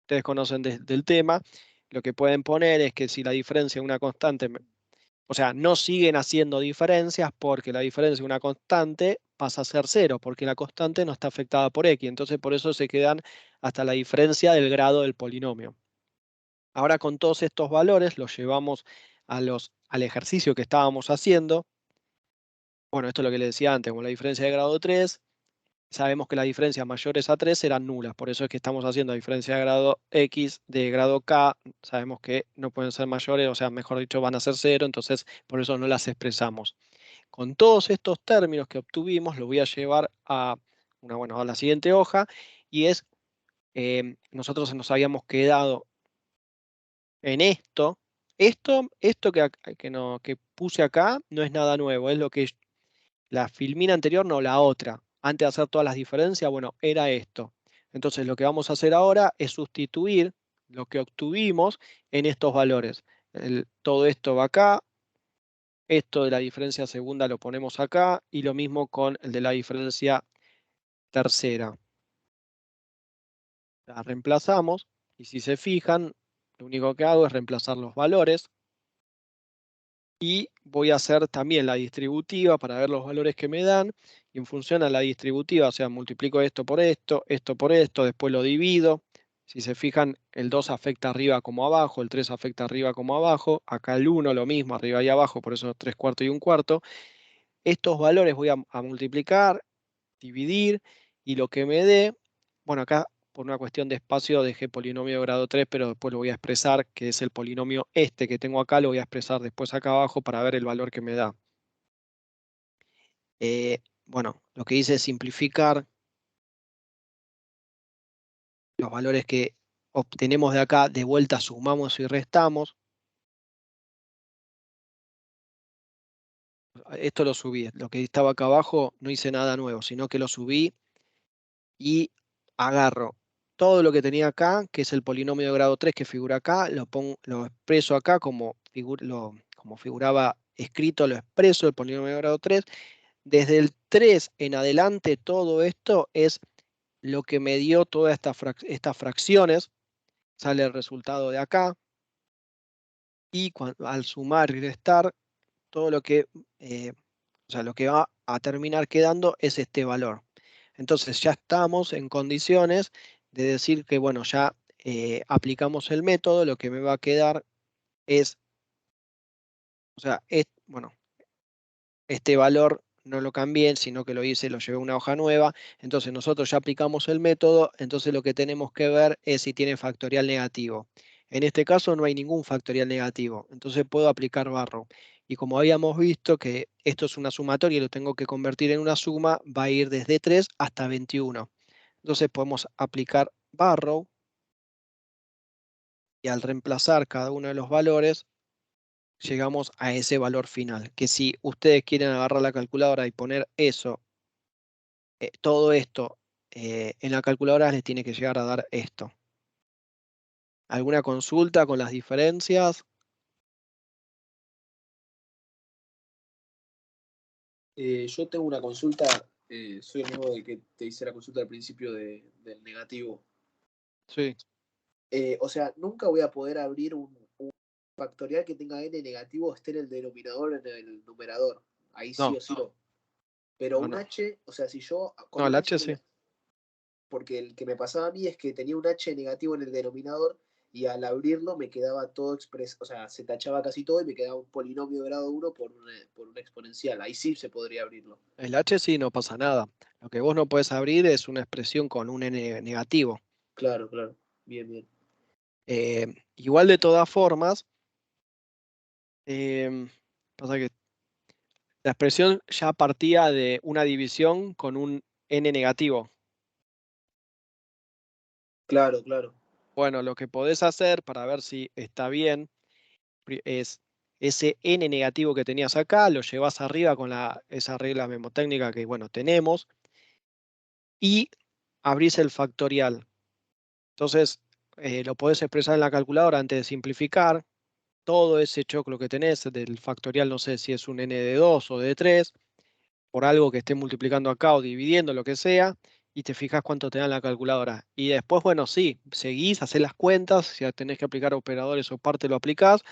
ustedes conocen del tema, lo que pueden poner es que si la diferencia es una constante, o sea, no siguen haciendo diferencias porque la diferencia de una constante pasa a ser 0, porque la constante no está afectada por x. Entonces, por eso se quedan hasta la diferencia del grado del polinomio. Ahora con todos estos valores los llevamos al ejercicio que estábamos haciendo. Bueno, esto es lo que les decía antes, con la diferencia de grado 3, sabemos que las diferencias mayores a 3 serán nulas, por eso es que estamos haciendo diferencia de grado x, de grado k, sabemos que no pueden ser mayores, o sea, mejor dicho, van a ser 0, entonces por eso no las expresamos. Con todos estos términos que obtuvimos, lo voy a llevar a la siguiente hoja, y es, nosotros nos habíamos quedado en esto que puse acá no es nada nuevo, es lo que la filmina anterior, no, la otra. Antes de hacer todas las diferencias, bueno, era esto. Entonces lo que vamos a hacer ahora es sustituir lo que obtuvimos en estos valores. Todo esto va acá, esto de la diferencia segunda lo ponemos acá y lo mismo con el de la diferencia tercera. La reemplazamos y si se fijan, lo único que hago es reemplazar los valores. Y voy a hacer también la distributiva para ver los valores que me dan. Y en función a la distributiva, o sea, multiplico esto por esto, después lo divido. Si se fijan, el 2 afecta arriba como abajo, el 3 afecta arriba como abajo. Acá el 1 lo mismo, arriba y abajo, por eso 3/4 y 1/4. Estos valores voy a multiplicar, dividir, y lo que me dé, bueno, acá por una cuestión de espacio dejé polinomio de grado 3, pero después lo voy a expresar, que es el polinomio este que tengo acá, lo voy a expresar después acá abajo para ver el valor que me da. Bueno, lo que hice es simplificar los valores que obtenemos de acá, de vuelta sumamos y restamos. Esto lo subí, lo que estaba acá abajo no hice nada nuevo, sino que lo subí y agarro todo lo que tenía acá, que es el polinomio de grado 3 que figura acá, lo expreso acá como figuraba escrito, lo expreso el polinomio de grado 3. Desde el 3 en adelante, todo esto es lo que me dio todas estas fracciones. Sale el resultado de acá. y al sumar y restar, todo lo que, o sea, lo que va a terminar quedando es este valor. Entonces ya estamos en condiciones de decir que, bueno, ya aplicamos el método, lo que me va a quedar es, o sea, bueno, este valor no lo cambié, sino que lo hice, lo llevé a una hoja nueva. Entonces nosotros ya aplicamos el método, entonces lo que tenemos que ver es si tiene factorial negativo. En este caso no hay ningún factorial negativo, entonces puedo aplicar barrow. Y como habíamos visto que esto es una sumatoria y lo tengo que convertir en una suma, va a ir desde 3 hasta 21. Entonces podemos aplicar barrow y al reemplazar cada uno de los valores, llegamos a ese valor final. Que si ustedes quieren agarrar la calculadora y poner eso, todo esto en la calculadora, les tiene que llegar a dar esto. ¿Alguna consulta con las diferencias? Yo tengo una consulta, soy el mismo del que te hice la consulta al principio del negativo. Sí. O sea, nunca voy a poder abrir un factorial que tenga n negativo, esté en el denominador o en el numerador. Ahí sí No. o sí no. Pero No, un no. H, o sea, si yo con No, el un H H, sí. porque el que me pasaba a mí es que tenía un H negativo en el denominador y al abrirlo me quedaba todo expreso, o sea, se tachaba casi todo y me quedaba un polinomio de grado 1 por una exponencial. Ahí sí se podría abrirlo. El H sí no pasa nada. Lo que vos no puedes abrir es una expresión con un n negativo. Claro, claro. Bien, bien. Igual de todas formas, pasa que la expresión ya partía de una división con un n negativo. Claro, claro. Bueno, lo que podés hacer para ver si está bien es ese n negativo que tenías acá, lo llevas arriba con esa regla memotécnica que, bueno, tenemos, y abrís el factorial. Entonces, lo podés expresar en la calculadora antes de simplificar. Todo ese choclo que tenés del factorial, no sé si es un n de 2 o de 3, por algo que esté multiplicando acá o dividiendo, lo que sea, y te fijas cuánto te da en la calculadora. Y después, bueno, sí, seguís, hacés las cuentas, si tenés que aplicar operadores o parte lo aplicás,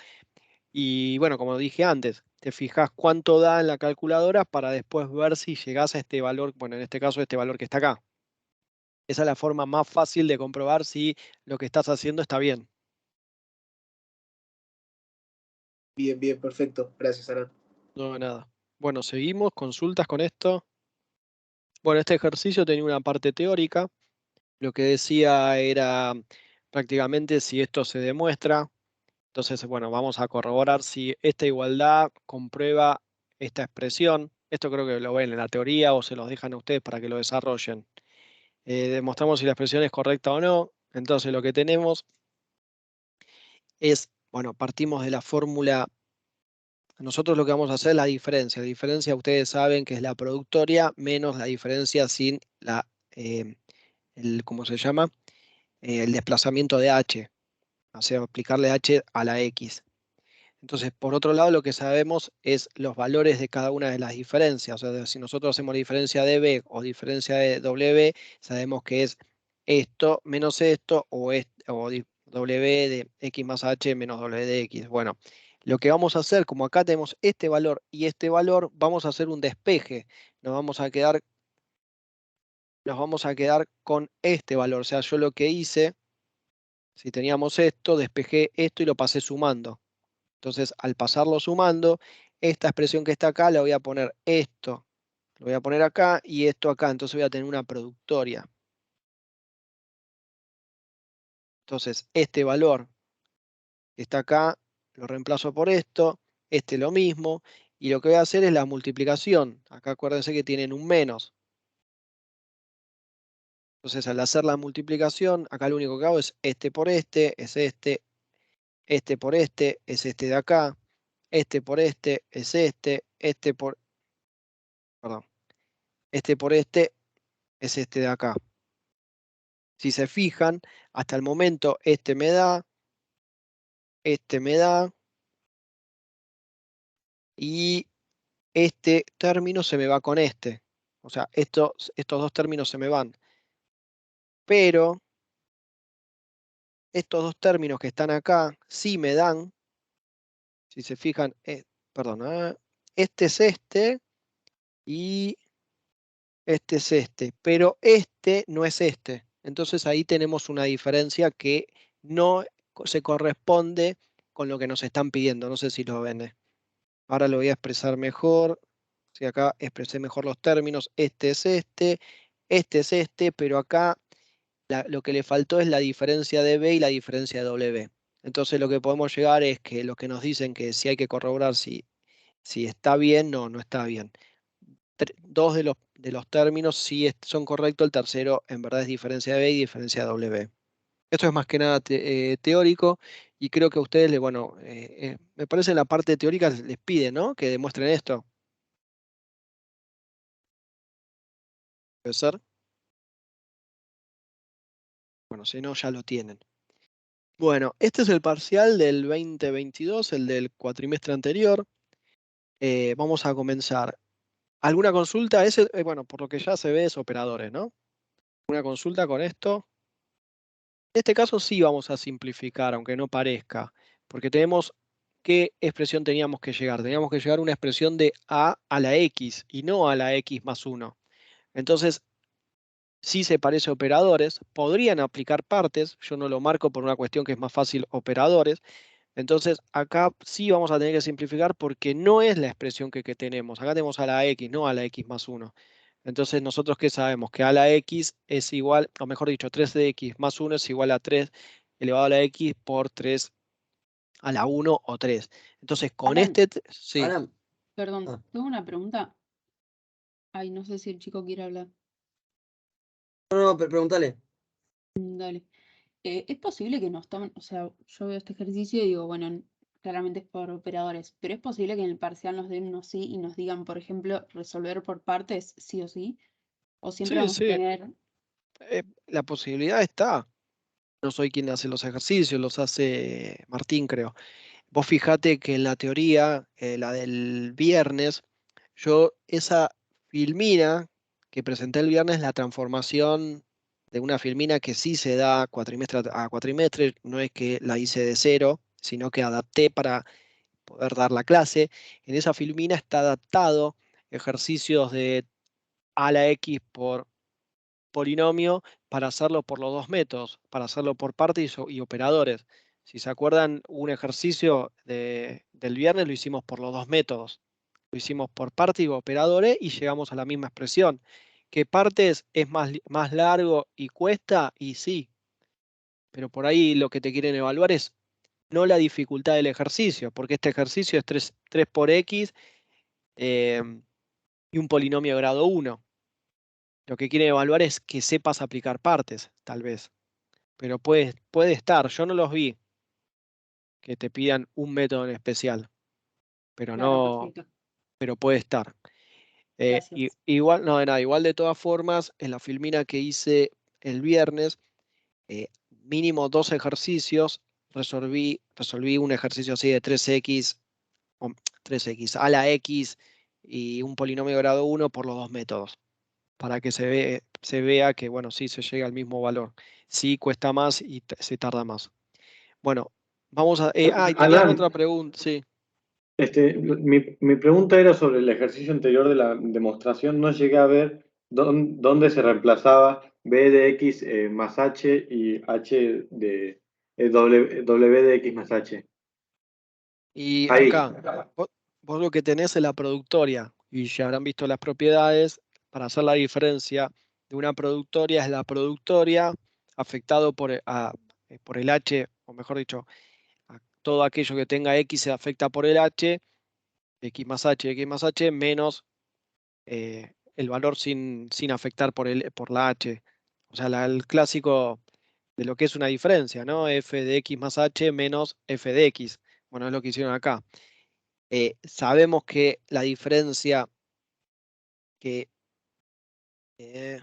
y bueno, como dije antes, te fijas cuánto da en la calculadora para después ver si llegás a este valor, bueno, en este caso este valor que está acá. Esa es la forma más fácil de comprobar si lo que estás haciendo está bien. Bien, bien, perfecto. Gracias, Alan. No, nada. Bueno, seguimos, consultas con esto. Bueno, este ejercicio tenía una parte teórica. Lo que decía era prácticamente si esto se demuestra. Entonces, bueno, vamos a corroborar si esta igualdad comprueba esta expresión. Esto creo que lo ven en la teoría o se los dejan a ustedes para que lo desarrollen. Demostramos si la expresión es correcta o no. Entonces, lo que tenemos es, bueno, partimos de la fórmula. Nosotros lo que vamos a hacer es la diferencia. La diferencia ustedes saben que es la productoria menos la diferencia sin ¿cómo se llama? El desplazamiento de h, o sea, aplicarle h a la x. Entonces, por otro lado, lo que sabemos es los valores de cada una de las diferencias. O sea, si nosotros hacemos diferencia de b o diferencia de w, sabemos que es esto menos esto o w de x más h menos w de x. Bueno, lo que vamos a hacer, como acá tenemos este valor y este valor, vamos a hacer un despeje. Nos vamos a quedar con este valor. O sea, yo lo que hice, si teníamos esto, despejé esto y lo pasé sumando. Entonces, al pasarlo sumando, esta expresión que está acá la voy a poner esto, lo voy a poner acá y esto acá. Entonces voy a tener una productoria. Entonces, este valor que está acá, lo reemplazo por esto, este lo mismo, y lo que voy a hacer es la multiplicación. Acá acuérdense que tienen un menos. Entonces, al hacer la multiplicación, acá lo único que hago es este por este, es este por este, es este de acá, este por este, es este por, perdón, este por este, es este de acá. Si se fijan, hasta el momento este me da, y este término se me va con este. O sea, estos dos términos se me van. Pero estos dos términos que están acá sí me dan Si se fijan, perdón, este es este y este es este, pero este no es este. Entonces ahí tenemos una diferencia que no se corresponde con lo que nos están pidiendo. No sé si lo ven. Ahora lo voy a expresar mejor. Si acá expresé mejor los términos, este es este, pero acá lo que le faltó es la diferencia de B y la diferencia de W. Entonces lo que podemos llegar es que los que nos dicen que si hay que corroborar si está bien, no está bien. Dos de los términos sí son correctos, el tercero en verdad es diferencia de B y diferencia de W. Esto es más que nada teórico y creo que a ustedes, bueno, me parece en la parte teórica les pide, ¿no? Que demuestren esto. ¿Puede ser? Bueno, si no, ya lo tienen. Bueno, este es el parcial del 2022, el del cuatrimestre anterior. Vamos a comenzar. ¿Alguna consulta? Bueno, por lo que ya se ve es operadores, ¿no? ¿Una consulta con esto? En este caso sí vamos a simplificar, aunque no parezca, porque tenemos ¿qué expresión teníamos que llegar? Teníamos que llegar a una expresión de a la x y no a la x más 1. Entonces, si se parece a operadores, podrían aplicar partes, yo no lo marco por una cuestión que es más fácil operadores, entonces acá sí vamos a tener que simplificar porque no es la expresión que tenemos, acá tenemos a la x, no a la x más 1. Entonces nosotros ¿qué sabemos? Que a la x es igual, o mejor dicho, 3 de x más 1 es igual a 3 elevado a la x por 3 a la 1 o 3. Entonces con Alan, sí. Alan, perdón, tengo una pregunta. Ay, no sé si el chico quiere hablar. no, pregúntale. Dale. ¿Es posible que nos tomen, o sea, yo veo este ejercicio y digo, bueno, claramente es por operadores, pero es posible que en el parcial nos den unos sí y nos digan, por ejemplo, resolver por partes, sí o sí? ¿O siempre Sí, vamos a sí, tener... la posibilidad está. No soy quien hace los ejercicios, los hace Martín, creo. Vos fijate que en la teoría, la del viernes, yo esa filmina que presenté el viernes, la transformación de una filmina que sí se da cuatrimestre a cuatrimestre, no es que la hice de cero, sino que adapté para poder dar la clase. En esa filmina está adaptado ejercicios de a la x por polinomio para hacerlo por los dos métodos, para hacerlo por partes y operadores. Si se acuerdan, un ejercicio del viernes lo hicimos por los dos métodos. Lo hicimos por partes y operadores y llegamos a la misma expresión. ¿Qué partes es más largo y cuesta? Y sí, pero por ahí lo que te quieren evaluar es no la dificultad del ejercicio, porque este ejercicio es 3 por x eh, y un polinomio de grado 1. Lo que quieren evaluar es que sepas aplicar partes, tal vez. Pero puede estar, yo no los vi que te pidan un método en especial, pero Claro, no, perfecto. pero puede estar. Gracias. Igual, no, de nada, igual de todas formas, en la filmina que hice el viernes, mínimo 2 ejercicios, resolví un ejercicio así de 3x, o 3x a la x y un polinomio de grado 1 por los dos métodos, para que se vea que, bueno, sí se llega al mismo valor. Sí cuesta más y se tarda más. Bueno, vamos a... y tenían Alan, otra pregunta, sí. mi pregunta era sobre el ejercicio anterior de la demostración. No llegué a ver dónde se reemplazaba b de x más h y h de w de x más h. Y Ahí. acá, vos lo que tenés es la productoria, y ya habrán visto las propiedades. Para hacer la diferencia de una productoria, es la productoria afectado por el h, o mejor dicho, todo aquello que tenga x se afecta por el h, x más h, menos el valor sin afectar por la h. O sea, el clásico de lo que es una diferencia, ¿no? F de x más h menos f de x. Bueno, es lo que hicieron acá. Sabemos que la diferencia que... eh,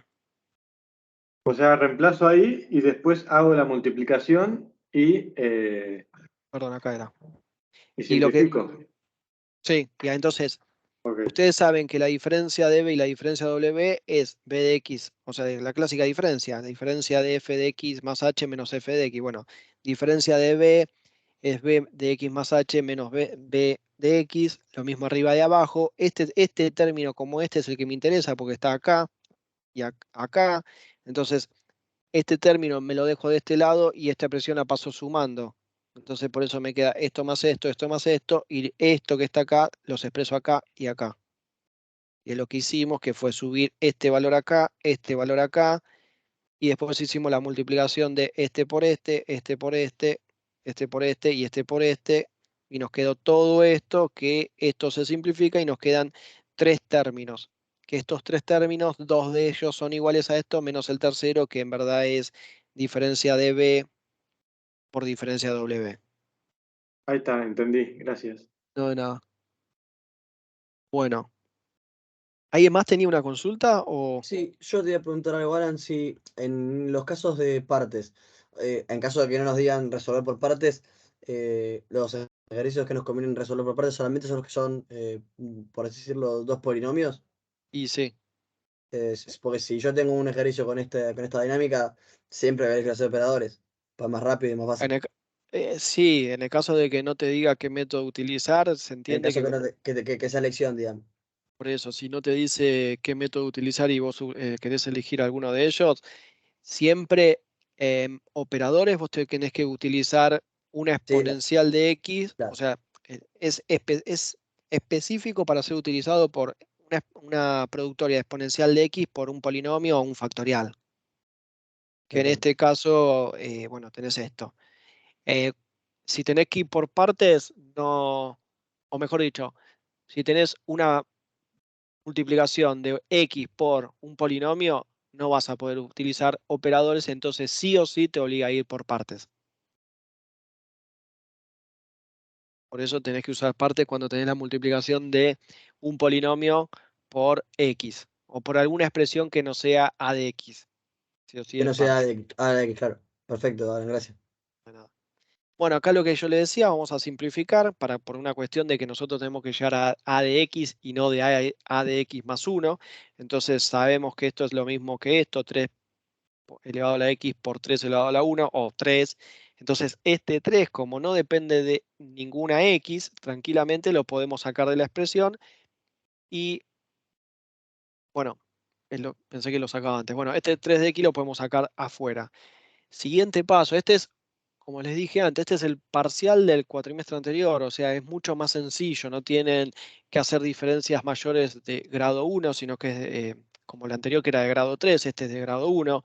O sea, reemplazo ahí y después hago la multiplicación perdón, acá era. y Y lo que... simplifico. Sí, ya entonces, Ok. ustedes saben que la diferencia de b y la diferencia de w es b de x, o sea, la clásica diferencia, la diferencia de f de x más h menos f de x. Bueno, diferencia de b es b de x más h menos b de x, lo mismo arriba y abajo. Este término como este es el que me interesa porque está acá y acá. Entonces, este término me lo dejo de este lado y esta expresión la paso sumando. Entonces, por eso me queda esto más esto, y esto que está acá los expreso acá y acá. Y es lo que hicimos, que fue subir este valor acá, y después hicimos la multiplicación de este por este, este por este, este por este y este por este, y nos quedó todo esto, que esto se simplifica y nos quedan 3 términos. Que estos 3 términos, 2 de ellos son iguales a esto, menos el tercero, que en verdad es diferencia de b por diferencia de w. Ahí está, entendí, gracias. No de nada. Bueno, ¿alguien más tenía una consulta o...? Sí, yo te iba a preguntar algo, Alan, si en los casos de partes, en caso de que no nos digan resolver por partes, los ejercicios que nos convienen resolver por partes solamente son los que son, por así decirlo, dos polinomios. Y sí. Porque si yo tengo un ejercicio con esta dinámica, siempre voy a hacer operadores, para más rápido y más En fácil. sí, en el caso de que no te diga qué método utilizar, se En el entiende caso que que sea elección, digamos. por eso, si no te dice qué método utilizar y vos querés elegir alguno de ellos, siempre operadores vos tenés que utilizar una Sí, exponencial de x, o claro, sea, es específico para ser utilizado por una productoria exponencial de x por un polinomio o un factorial. Que en entiendo. este caso, bueno, tenés esto. Eh, si tenés que ir por partes, no, o mejor dicho, si tenés una multiplicación de x por un polinomio, no vas a poder utilizar operadores, entonces sí o sí te obliga a ir por partes. Por eso tenés que usar partes cuando tenés la multiplicación de un polinomio por x, o por alguna expresión que no sea a de x. Sí o sí Que es no sea parte. claro. Perfecto, Alan, gracias. Bueno, acá lo que yo le decía, vamos a simplificar por una cuestión de que nosotros tenemos que llegar a de x y no de a de x más 1. Entonces sabemos que esto es lo mismo que esto, 3 elevado a la x por 3 elevado a la 1 o 3. Entonces este 3, como no depende de ninguna x, tranquilamente lo podemos sacar de la expresión y, bueno, pensé que lo sacaba antes. Bueno, este 3 de x lo podemos sacar afuera. Siguiente paso, este es, como les dije antes, este es el parcial del cuatrimestre anterior, o sea, es mucho más sencillo, no tienen que hacer diferencias mayores de grado 1, sino que es como el anterior que era de grado 3, este es de grado 1,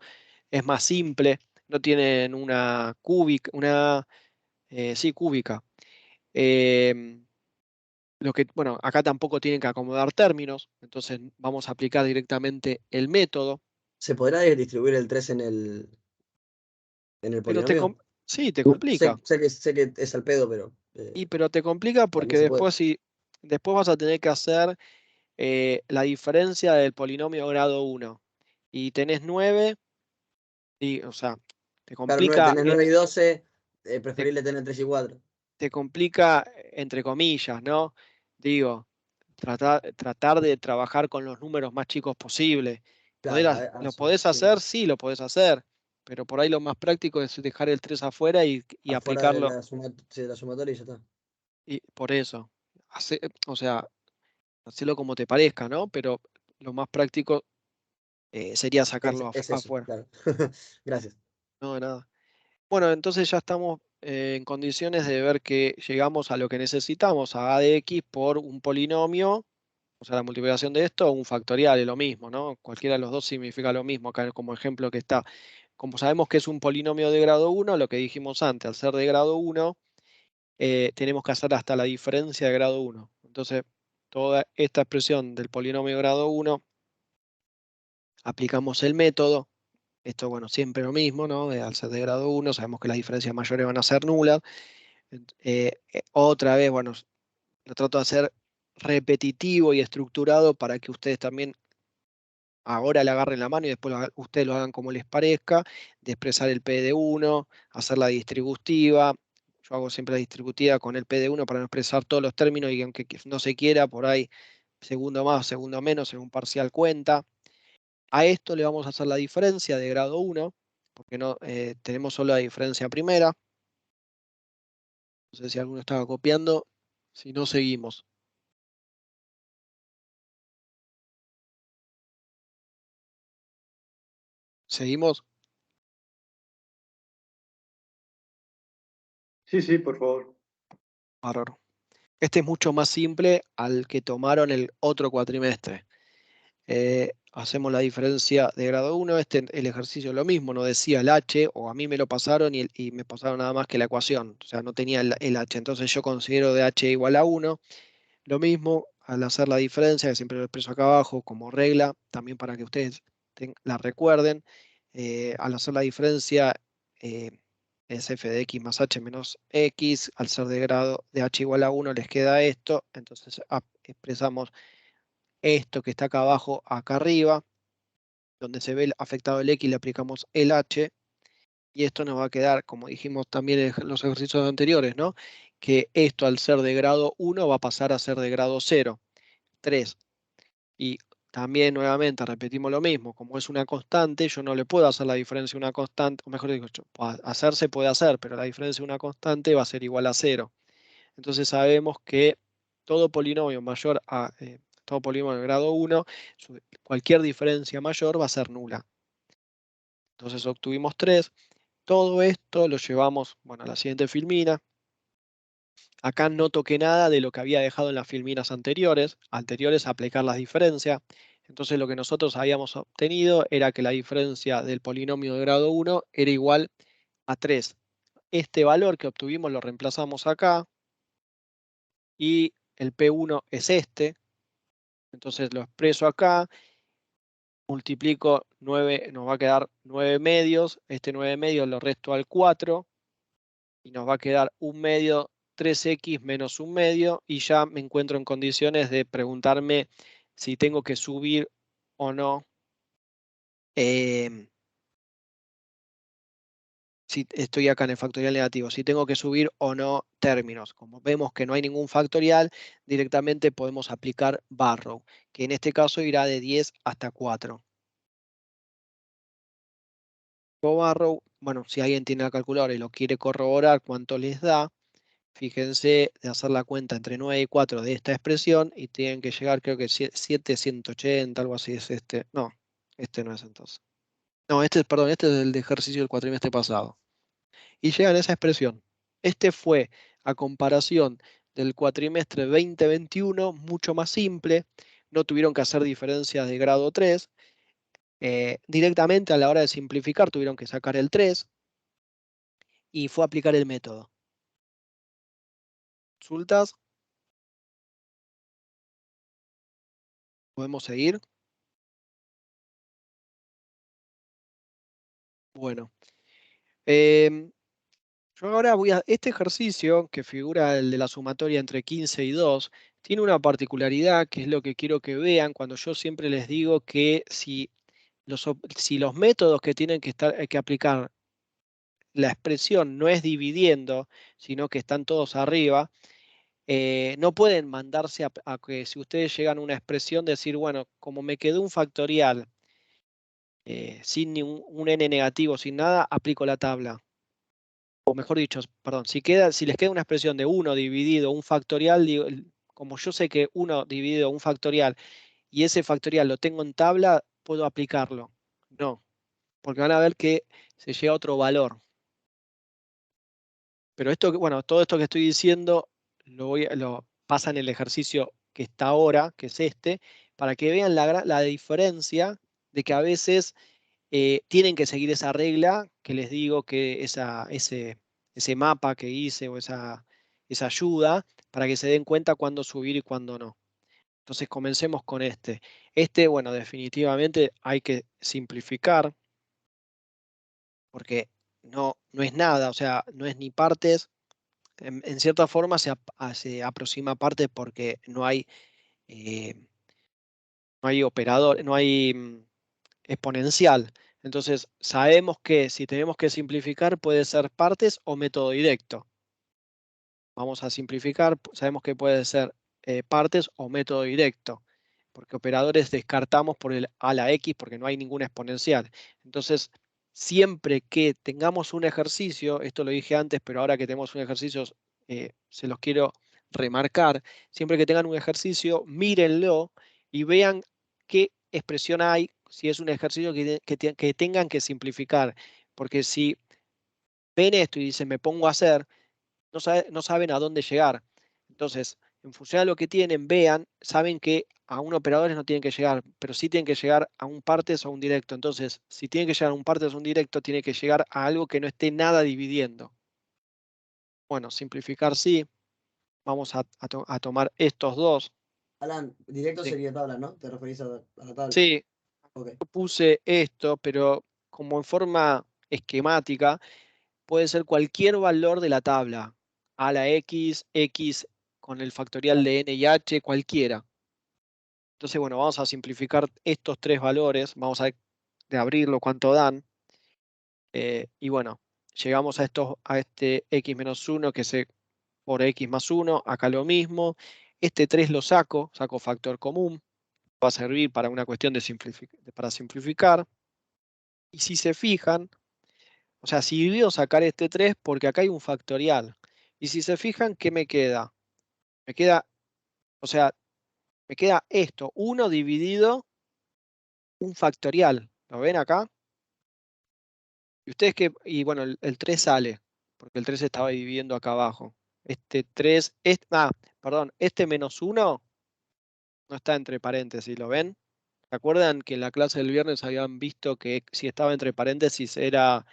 es más simple, no tienen una cúbica, sí, cúbica. Em, bueno, acá tampoco tienen que acomodar términos, entonces vamos a aplicar directamente el método, ¿Se podrá distribuir el 3 en el pero polinomio? sí, te complica. Sé que es al pedo, pero Pero te complica porque también se puede. después vas a tener que hacer la diferencia del polinomio grado 1. Y tenés 9, y, o sea, te Claro, complica, tenés 9 y 12, te, preferible tener 3 y 4. te complica entre comillas, ¿no? Digo, tratar de trabajar con los números más chicos posible. Claro, ¿Lo sí, podés hacer? Sí, lo podés hacer. Pero por ahí lo más práctico es dejar el 3 afuera y afuera de aplicarlo. sí, la sumatoria y ya está. Y por eso. O sea, hacelo como te parezca, ¿no? Pero lo más práctico sería sacarlo Es eso, afuera. claro. Gracias. No, de nada. Bueno, entonces ya estamos en condiciones de ver que llegamos a lo que necesitamos, a de x por un polinomio, o sea, la multiplicación de esto, o un factorial, es lo mismo, ¿no? Cualquiera de los dos significa lo mismo, acá como ejemplo que está. Como sabemos que es un polinomio de grado 1, lo que dijimos antes, al ser de grado 1, tenemos que hacer hasta la diferencia de grado 1. Entonces, toda esta expresión del polinomio de grado 1, aplicamos el método. Esto, bueno, siempre lo mismo, ¿no? Al ser de grado 1, sabemos que las diferencias mayores van a ser nulas. Otra vez, bueno, lo trato de hacer repetitivo y estructurado para que ustedes también ahora le agarren la mano y después ustedes lo hagan como les parezca, de expresar el P de 1, hacer la distributiva. Yo hago siempre la distributiva con el P de 1 para no expresar todos los términos y aunque no se quiera, por ahí segundo más, segundo menos, en un parcial cuenta. A esto le vamos a hacer la diferencia de grado 1, porque no tenemos solo la diferencia primera. No sé si alguno estaba copiando. Si no, seguimos. ¿Seguimos? Sí, por favor. Bárbaro. Este es mucho más simple al que tomaron el otro cuatrimestre. Hacemos la diferencia de grado 1. El ejercicio es lo mismo, no decía el H, o a mí me lo pasaron y me pasaron nada más que la ecuación. O sea, no tenía el H. Entonces yo considero de H igual a 1. Lo mismo, al hacer la diferencia, que siempre lo expreso acá abajo como regla, también para que ustedes la recuerden. Al hacer la diferencia, es f de x más h menos x. Al ser de grado de h igual a 1, les queda esto. Entonces expresamos esto que está acá abajo, acá arriba, donde se ve afectado el x, le aplicamos el h. Y esto nos va a quedar, como dijimos también en los ejercicios anteriores, ¿no? Que esto al ser de grado 1 va a pasar a ser de grado 0. 3. Y también nuevamente repetimos lo mismo, como es una constante, yo no le puedo hacer la diferencia de una constante, o mejor dicho, hacer se puede hacer, pero la diferencia de una constante va a ser igual a 0. Entonces sabemos que todo polinomio mayor a todo polinomio de grado 1, cualquier diferencia mayor va a ser nula. Entonces obtuvimos 3. Todo esto lo llevamos, bueno, a la siguiente filmina. Acá no toqué nada de lo que había dejado en las filminas anteriores a aplicar las diferencias. Entonces lo que nosotros habíamos obtenido era que la diferencia del polinomio de grado 1 era igual a 3. Este valor que obtuvimos lo reemplazamos acá y el P1 es este. Entonces lo expreso acá, multiplico 9, nos va a quedar 9 medios. Este 9 medios lo resto al 4 y nos va a quedar 1 medio, 3x menos 1 medio, y ya me encuentro en condiciones de preguntarme si tengo que subir o no, si estoy acá en el factorial negativo, si tengo que subir o no términos. Como vemos que no hay ningún factorial, directamente podemos aplicar Barrow, que en este caso irá de 10 hasta 4. Con Barrow, bueno, si alguien tiene la calculadora y lo quiere corroborar cuánto les da, fíjense de hacer la cuenta entre 9 y 4 de esta expresión y tienen que llegar, creo que 780, algo así es este. No, este no es entonces. No, perdón, este es el de ejercicio del cuatrimestre pasado. Y llegan a esa expresión. Este fue, a comparación del cuatrimestre 2021, mucho más simple. No tuvieron que hacer diferencias de grado 3. Directamente a la hora de simplificar tuvieron que sacar el 3 y fue a aplicar el método. ¿Consultas? ¿Podemos seguir? Bueno. Yo ahora este ejercicio que figura el de la sumatoria entre 15 y 2, tiene una particularidad que es lo que quiero que vean cuando yo siempre les digo que si los métodos que tienen que aplicar la expresión no es dividiendo, sino que están todos arriba, no pueden mandarse a que si ustedes llegan a una expresión decir, bueno, como me quedó un factorial sin un n negativo, sin nada, aplico la tabla. O mejor dicho, perdón, si les queda una expresión de 1 dividido un factorial, como yo sé que 1 dividido un factorial y ese factorial lo tengo en tabla, puedo aplicarlo. No, porque van a ver que se llega a otro valor. Pero esto, bueno, todo esto que estoy diciendo lo pasa en el ejercicio que está ahora, que es este, para que vean la diferencia de que a veces tienen que seguir esa regla que les digo, que ese mapa que hice o esa ayuda, para que se den cuenta cuándo subir y cuándo no. Entonces comencemos con este. Bueno, definitivamente hay que simplificar, porque no es nada, o sea, no es ni partes. En cierta forma se aproxima a partes porque no hay operador, no hay exponencial. Entonces, sabemos que si tenemos que simplificar puede ser partes o método directo. Vamos a simplificar, sabemos que puede ser partes o método directo, porque operadores descartamos por el a la x porque no hay ninguna exponencial. Entonces, siempre que tengamos un ejercicio, esto lo dije antes, pero ahora que tenemos un ejercicio se los quiero remarcar. Siempre que tengan un ejercicio, mírenlo y vean qué expresión hay, si es un ejercicio que tengan que simplificar. Porque si ven esto y dicen, me pongo a hacer, no saben a dónde llegar. Entonces, en función de lo que tienen, vean, saben que a un operadores no tienen que llegar, pero sí tienen que llegar a un partes o a un directo. Entonces, si tienen que llegar a un partes o un directo, tiene que llegar a algo que no esté nada dividiendo. Bueno, simplificar sí. Vamos a tomar estos dos. Alan, directo Sí. sería tabla, ¿no? ¿Te referís a la tabla? Sí, Ok. yo puse esto, pero como en forma esquemática, puede ser cualquier valor de la tabla. A la X, X con el factorial de N y H, cualquiera. Entonces, bueno, vamos a simplificar estos tres valores. Vamos a de abrirlo cuánto dan. Y bueno, llegamos a este X menos 1 que se por X más 1. Acá lo mismo. Este 3 lo saco factor común. Va a servir para una cuestión para simplificar. Y si se fijan, o sea, sirvió sacar este 3 porque acá hay un factorial. Y si se fijan, ¿qué me queda? Me queda, o sea, me queda esto, 1 dividido un factorial. ¿Lo ven acá? Y ustedes y bueno, el 3 sale, porque el 3 estaba dividiendo acá abajo. Este 3, perdón, este menos 1 no está entre paréntesis, ¿lo ven? ¿Se acuerdan que en la clase del viernes habían visto que si estaba entre paréntesis era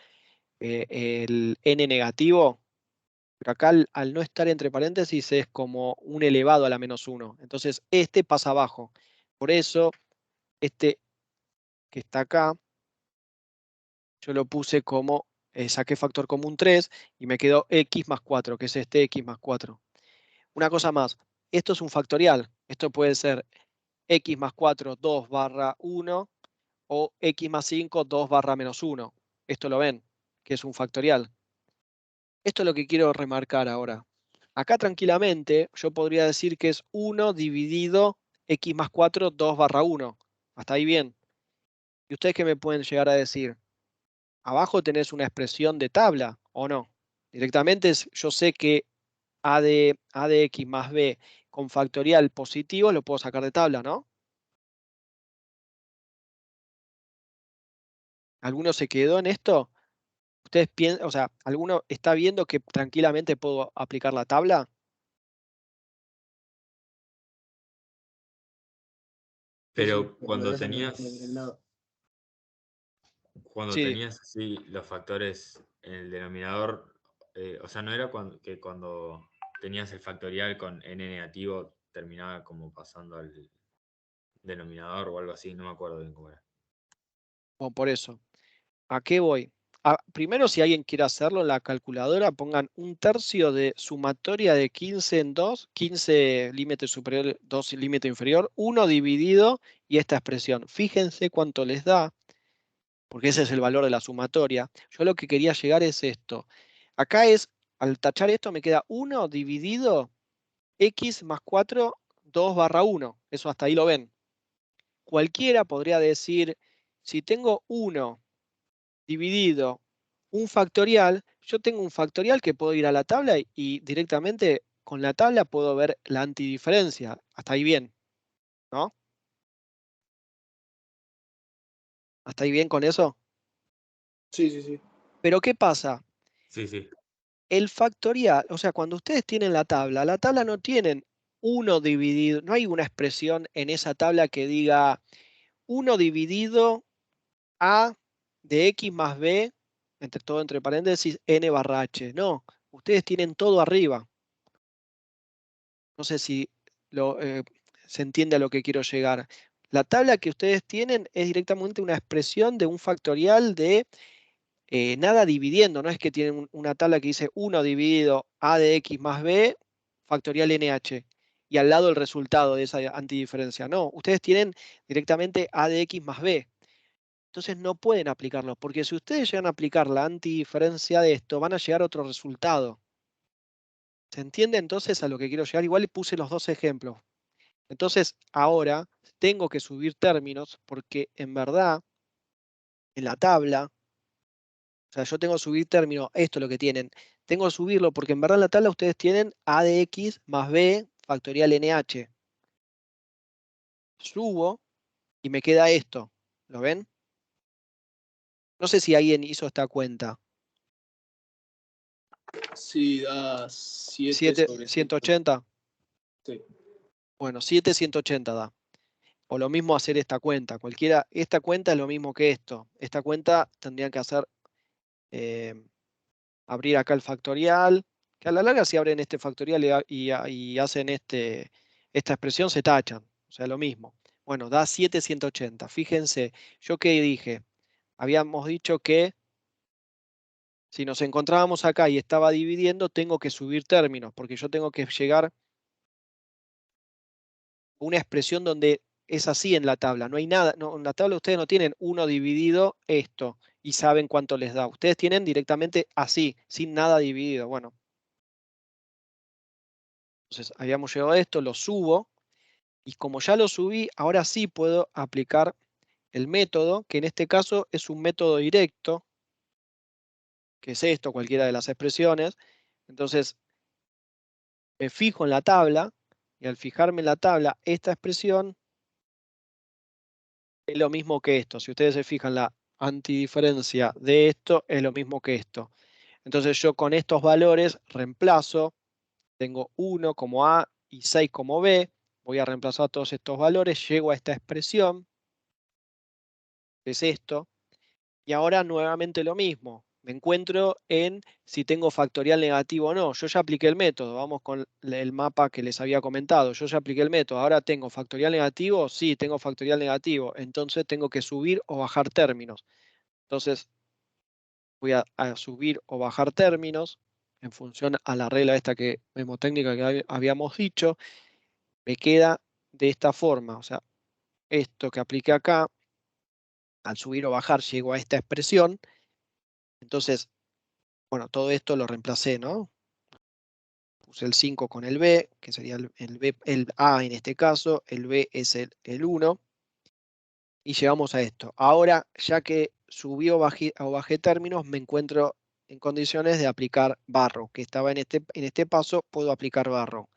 el n negativo? Pero acá al no estar entre paréntesis es como un elevado a la menos 1. Entonces este pasa abajo. Por eso este que está acá, yo lo puse como, saqué factor común 3 y me quedó x más 4, que es este x más 4. Una cosa más, esto es un factorial. Esto puede ser x más 4, 2 barra 1 o x más 5, 2 barra menos 1. Esto lo ven, que es un factorial. Esto es lo que quiero remarcar ahora. Acá tranquilamente yo podría decir que es 1 dividido x más 4, 2 barra 1. ¿Hasta ahí bien? ¿Y ustedes qué me pueden llegar a decir? Abajo tenés una expresión de tabla, ¿o no? Directamente yo sé que a de x más b con factorial positivo lo puedo sacar de tabla, ¿no? ¿Alguno se quedó en esto? ¿Ustedes piensan, o sea, alguno está viendo que tranquilamente puedo aplicar la tabla? Pero Lo cuando podrías aplicar con el denominador. Sí, tenías así los factores en el denominador, o sea, no era cuando tenías el factorial con n negativo terminaba como pasando al denominador o algo así, no me acuerdo bien cómo era. bueno, por eso. ¿A qué voy? Primero, si alguien quiere hacerlo en la calculadora, pongan 1/3 de sumatoria de 15 en 2, 15 límite superior, 2 límite inferior, 1 dividido y esta expresión. Fíjense cuánto les da, porque ese es el valor de la sumatoria. Yo lo que quería llegar es esto. Acá es, al tachar esto me queda 1 dividido x más 4, 2 barra 1. Eso hasta ahí lo ven. Cualquiera podría decir, si tengo 1 dividido un factorial, yo tengo un factorial que puedo ir a la tabla y directamente con la tabla puedo ver la antidiferencia. Hasta ahí bien, ¿no? ¿Hasta ahí bien con eso? Sí, sí, sí. Pero ¿qué pasa? Sí, sí. El factorial, o sea, cuando ustedes tienen la tabla no tienen 1 dividido, no hay una expresión en esa tabla que diga 1 dividido a de x más b, todo entre paréntesis, n barra h. No, ustedes tienen todo arriba. No sé si se entiende a lo que quiero llegar. La tabla que ustedes tienen es directamente una expresión de un factorial de nada dividiendo. No es que tienen una tabla que dice 1 dividido a de x más b factorial nh y al lado el resultado de esa antidiferencia. No, ustedes tienen directamente a de x más b. Entonces no pueden aplicarlo, porque si ustedes llegan a aplicar la antidiferencia de esto, van a llegar a otro resultado. ¿Se entiende entonces a lo que quiero llegar? Igual le puse los dos ejemplos. Entonces ahora tengo que subir términos porque en verdad en la tabla, o sea, yo tengo que subir términos, esto es lo que tienen. tengo que subirlo porque en verdad en la tabla ustedes tienen a de x más b factorial nh. Subo y me queda esto. ¿Lo ven? No sé si alguien hizo esta cuenta. Sí, da 7 7, sobre 180. Sí. Bueno, 7, 180 da. O lo mismo hacer esta cuenta. Cualquiera, esta cuenta es lo mismo que esto. Esta cuenta tendrían que hacer, abrir acá el factorial, que a la larga si abren este factorial y hacen esta expresión se tachan. O sea, lo mismo. Bueno, da 7, 180. Fíjense, yo qué dije. Habíamos dicho que si nos encontrábamos acá y estaba dividiendo, tengo que subir términos, porque yo tengo que llegar a una expresión donde es así en la tabla. No hay nada, no, en la tabla ustedes no tienen 1 dividido esto y saben cuánto les da. Ustedes tienen directamente así, sin nada dividido. Bueno, entonces habíamos llegado a esto, lo subo y como ya lo subí, ahora sí puedo aplicar el método, que en este caso es un método directo, que es esto, cualquiera de las expresiones. Entonces me fijo en la tabla y al fijarme en la tabla, esta expresión es lo mismo que esto. Si ustedes se fijan, la antidiferencia de esto es lo mismo que esto. Entonces yo con estos valores reemplazo, tengo 1 como A y 6 como B, voy a reemplazar todos estos valores, llego a esta expresión, que es esto, y ahora nuevamente lo mismo. Me encuentro en si tengo factorial negativo o no. Yo ya apliqué el método. Vamos con el mapa que les había comentado. Yo ya apliqué el método. Ahora tengo factorial negativo. Sí, tengo factorial negativo. Entonces tengo que subir o bajar términos. Entonces voy a subir o bajar términos en función a la regla esta que memotécnica que habíamos dicho. Me queda de esta forma. O sea, esto que apliqué acá, al subir o bajar llego a esta expresión. Entonces, bueno, todo esto lo reemplacé, ¿no? Puse el 5 con el B, que sería el A en este caso, el B es el 1, y llegamos a esto. Ahora, ya que subí o bajé términos, me encuentro en condiciones de aplicar barro, que estaba en este paso, puedo aplicar barro.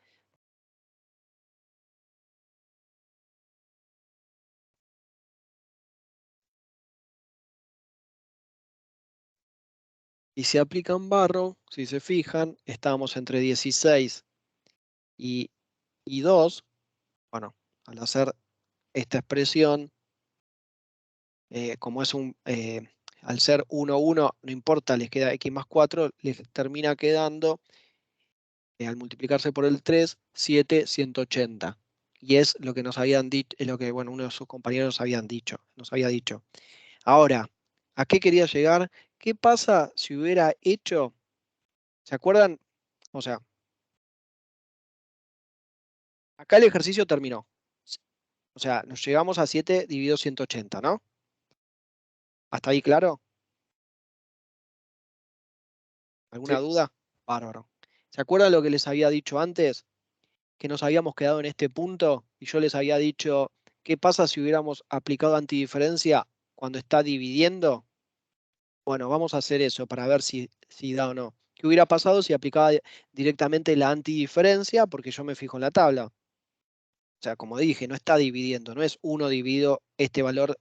Y si aplican barro, si se fijan, estamos entre 16 y 2. Bueno, al hacer esta expresión, como es al ser 1, 1, no importa, les queda x más 4, les termina quedando, al multiplicarse por el 3, 7, 180. Y es lo que nos habían dicho, es lo que, bueno, uno de sus compañeros nos había dicho. Ahora, ¿a qué quería llegar? ¿Qué pasa si hubiera hecho, ¿se acuerdan? O sea, acá el ejercicio terminó. O sea, nos llegamos a 7 dividido 180, ¿no? ¿Hasta ahí claro? ¿Alguna Sí. duda? Bárbaro. ¿Se acuerdan lo que les había dicho antes? Que nos habíamos quedado en este punto y yo les había dicho, ¿qué pasa si hubiéramos aplicado antidiferencia cuando está dividiendo? Bueno, vamos a hacer eso para ver si da o no. ¿Qué hubiera pasado si aplicaba directamente la antidiferencia? Porque yo me fijo en la tabla. O sea, como dije, no está dividiendo, no es 1 dividido este valor,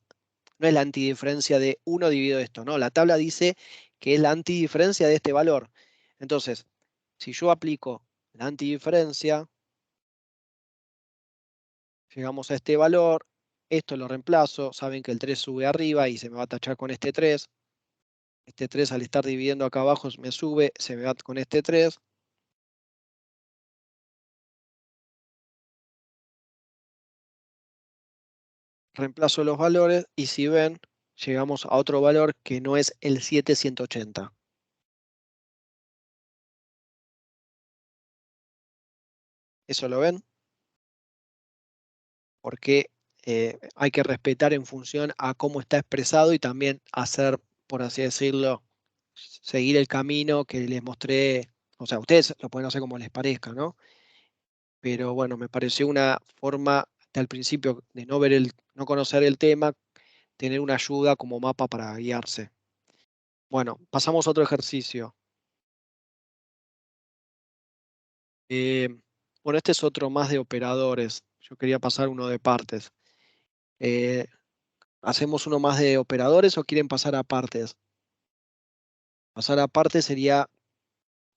no es la antidiferencia de 1 dividido esto, no. La tabla dice que es la antidiferencia de este valor. Entonces, si yo aplico la antidiferencia, llegamos a este valor, esto lo reemplazo, saben que el 3 sube arriba y se me va a tachar con este 3. Este 3 al estar dividiendo acá abajo me sube, se me va con este 3. Reemplazo los valores y si ven, llegamos a otro valor que no es el 7,180. ¿Eso lo ven? Porque hay que respetar en función a cómo está expresado y también hacer, por así decirlo, seguir el camino que les mostré. O sea, ustedes lo pueden hacer como les parezca, ¿no? Pero bueno, me pareció una forma de al principio de no conocer el tema, tener una ayuda como mapa para guiarse. Bueno, pasamos a otro ejercicio. Bueno, este es otro más de operadores. Yo quería pasar uno de partes. ¿Hacemos uno más de operadores o quieren pasar a partes? Pasar a partes sería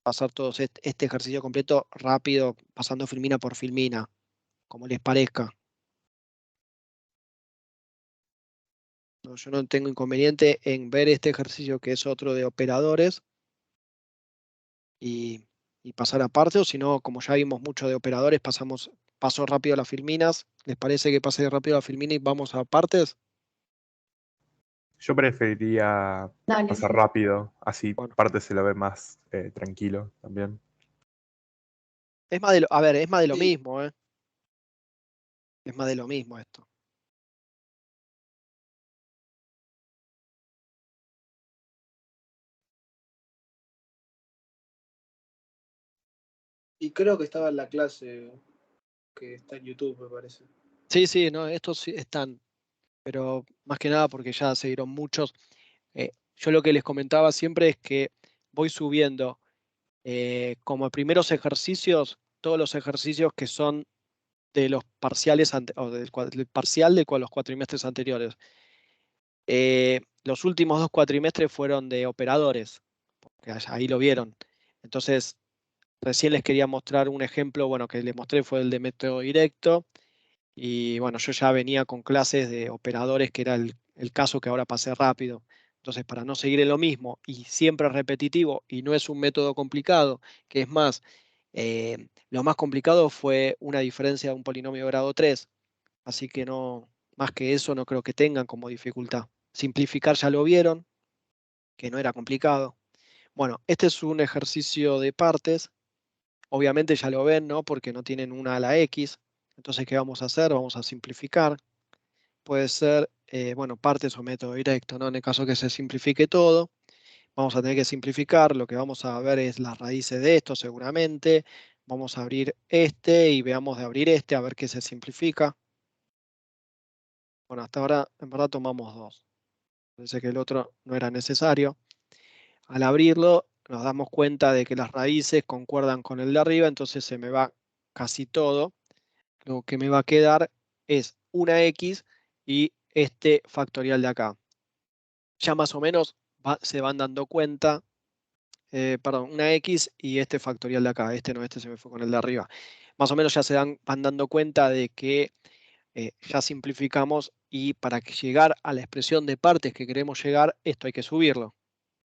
pasar todos este ejercicio completo rápido, pasando filmina por filmina, como les parezca. No, yo no tengo inconveniente en ver este ejercicio que es otro de operadores y pasar a partes, o si no, como ya vimos mucho de operadores, paso rápido las filminas. ¿Les parece que pase rápido la filmina y vamos a partes? Yo preferiría Dale, pasar sí. rápido, así Bueno. parte se lo ve más tranquilo también. Es más a ver, es más de lo Sí. mismo, ¿eh? Es más de lo mismo esto. Y creo que estaba en la clase que está en YouTube, me parece. Sí, sí, no, estos sí están, pero más que nada porque ya se dieron muchos. Yo lo que les comentaba siempre es que voy subiendo como primeros ejercicios, todos los ejercicios que son de los parciales o del parcial de los cuatrimestres anteriores. Los últimos 2 cuatrimestres fueron de operadores, porque ahí lo vieron. Entonces, recién les quería mostrar un ejemplo, bueno, que les mostré fue el de método directo. Y bueno, yo ya venía con clases de operadores, que era el caso que ahora pasé rápido. Entonces, para no seguir en lo mismo y siempre repetitivo, y no es un método complicado, que es más, lo más complicado fue una diferencia de un polinomio de grado 3, así que no, más que eso no creo que tengan como dificultad. Simplificar ya lo vieron, que no era complicado. Bueno, este es un ejercicio de partes. Obviamente ya lo ven, ¿no? Porque no tienen una a la X. Entonces, ¿qué vamos a hacer? Vamos a simplificar. Puede ser, bueno, partes o método directo, ¿no? En el caso que se simplifique todo, vamos a tener que simplificar. Lo que vamos a ver es las raíces de esto, seguramente. Vamos a abrir este y veamos de abrir este, a ver qué se simplifica. Bueno, hasta ahora en verdad tomamos 2. Parece que el otro no era necesario. Al abrirlo, nos damos cuenta de que las raíces concuerdan con el de arriba, entonces se me va casi todo. Lo que me va a quedar es una X y este factorial de acá. Ya más o menos se van dando cuenta, perdón, una X y este factorial de acá. Este no, este se me fue con el de arriba. Más o menos ya van dando cuenta de que ya simplificamos y para llegar a la expresión de partes que queremos llegar, esto hay que subirlo.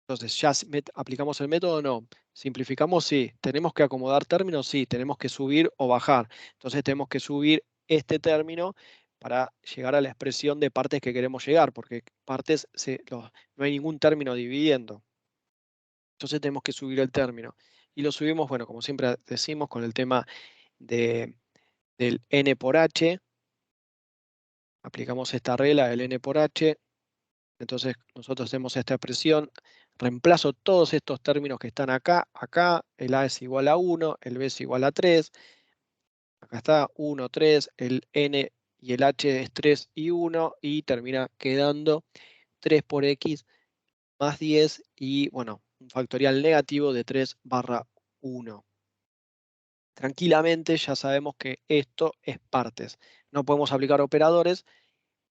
Entonces, ¿ya aplicamos el método? No. ¿Simplificamos? Sí. ¿Tenemos que acomodar términos? Sí. ¿Tenemos que subir o bajar? Entonces tenemos que subir este término para llegar a la expresión de partes que queremos llegar, porque partes no hay ningún término dividiendo. Entonces tenemos que subir el término. Y lo subimos, bueno, como siempre decimos, con el tema del n por h. Aplicamos esta regla del n por h. Entonces nosotros hacemos esta expresión, reemplazo todos estos términos que están acá, el a es igual a 1, el b es igual a 3, acá está 1, 3, el n y el h es 3 y 1, y termina quedando 3 por x más 10, y bueno, un factorial negativo de 3/1. Tranquilamente ya sabemos que esto es partes. No podemos aplicar operadores,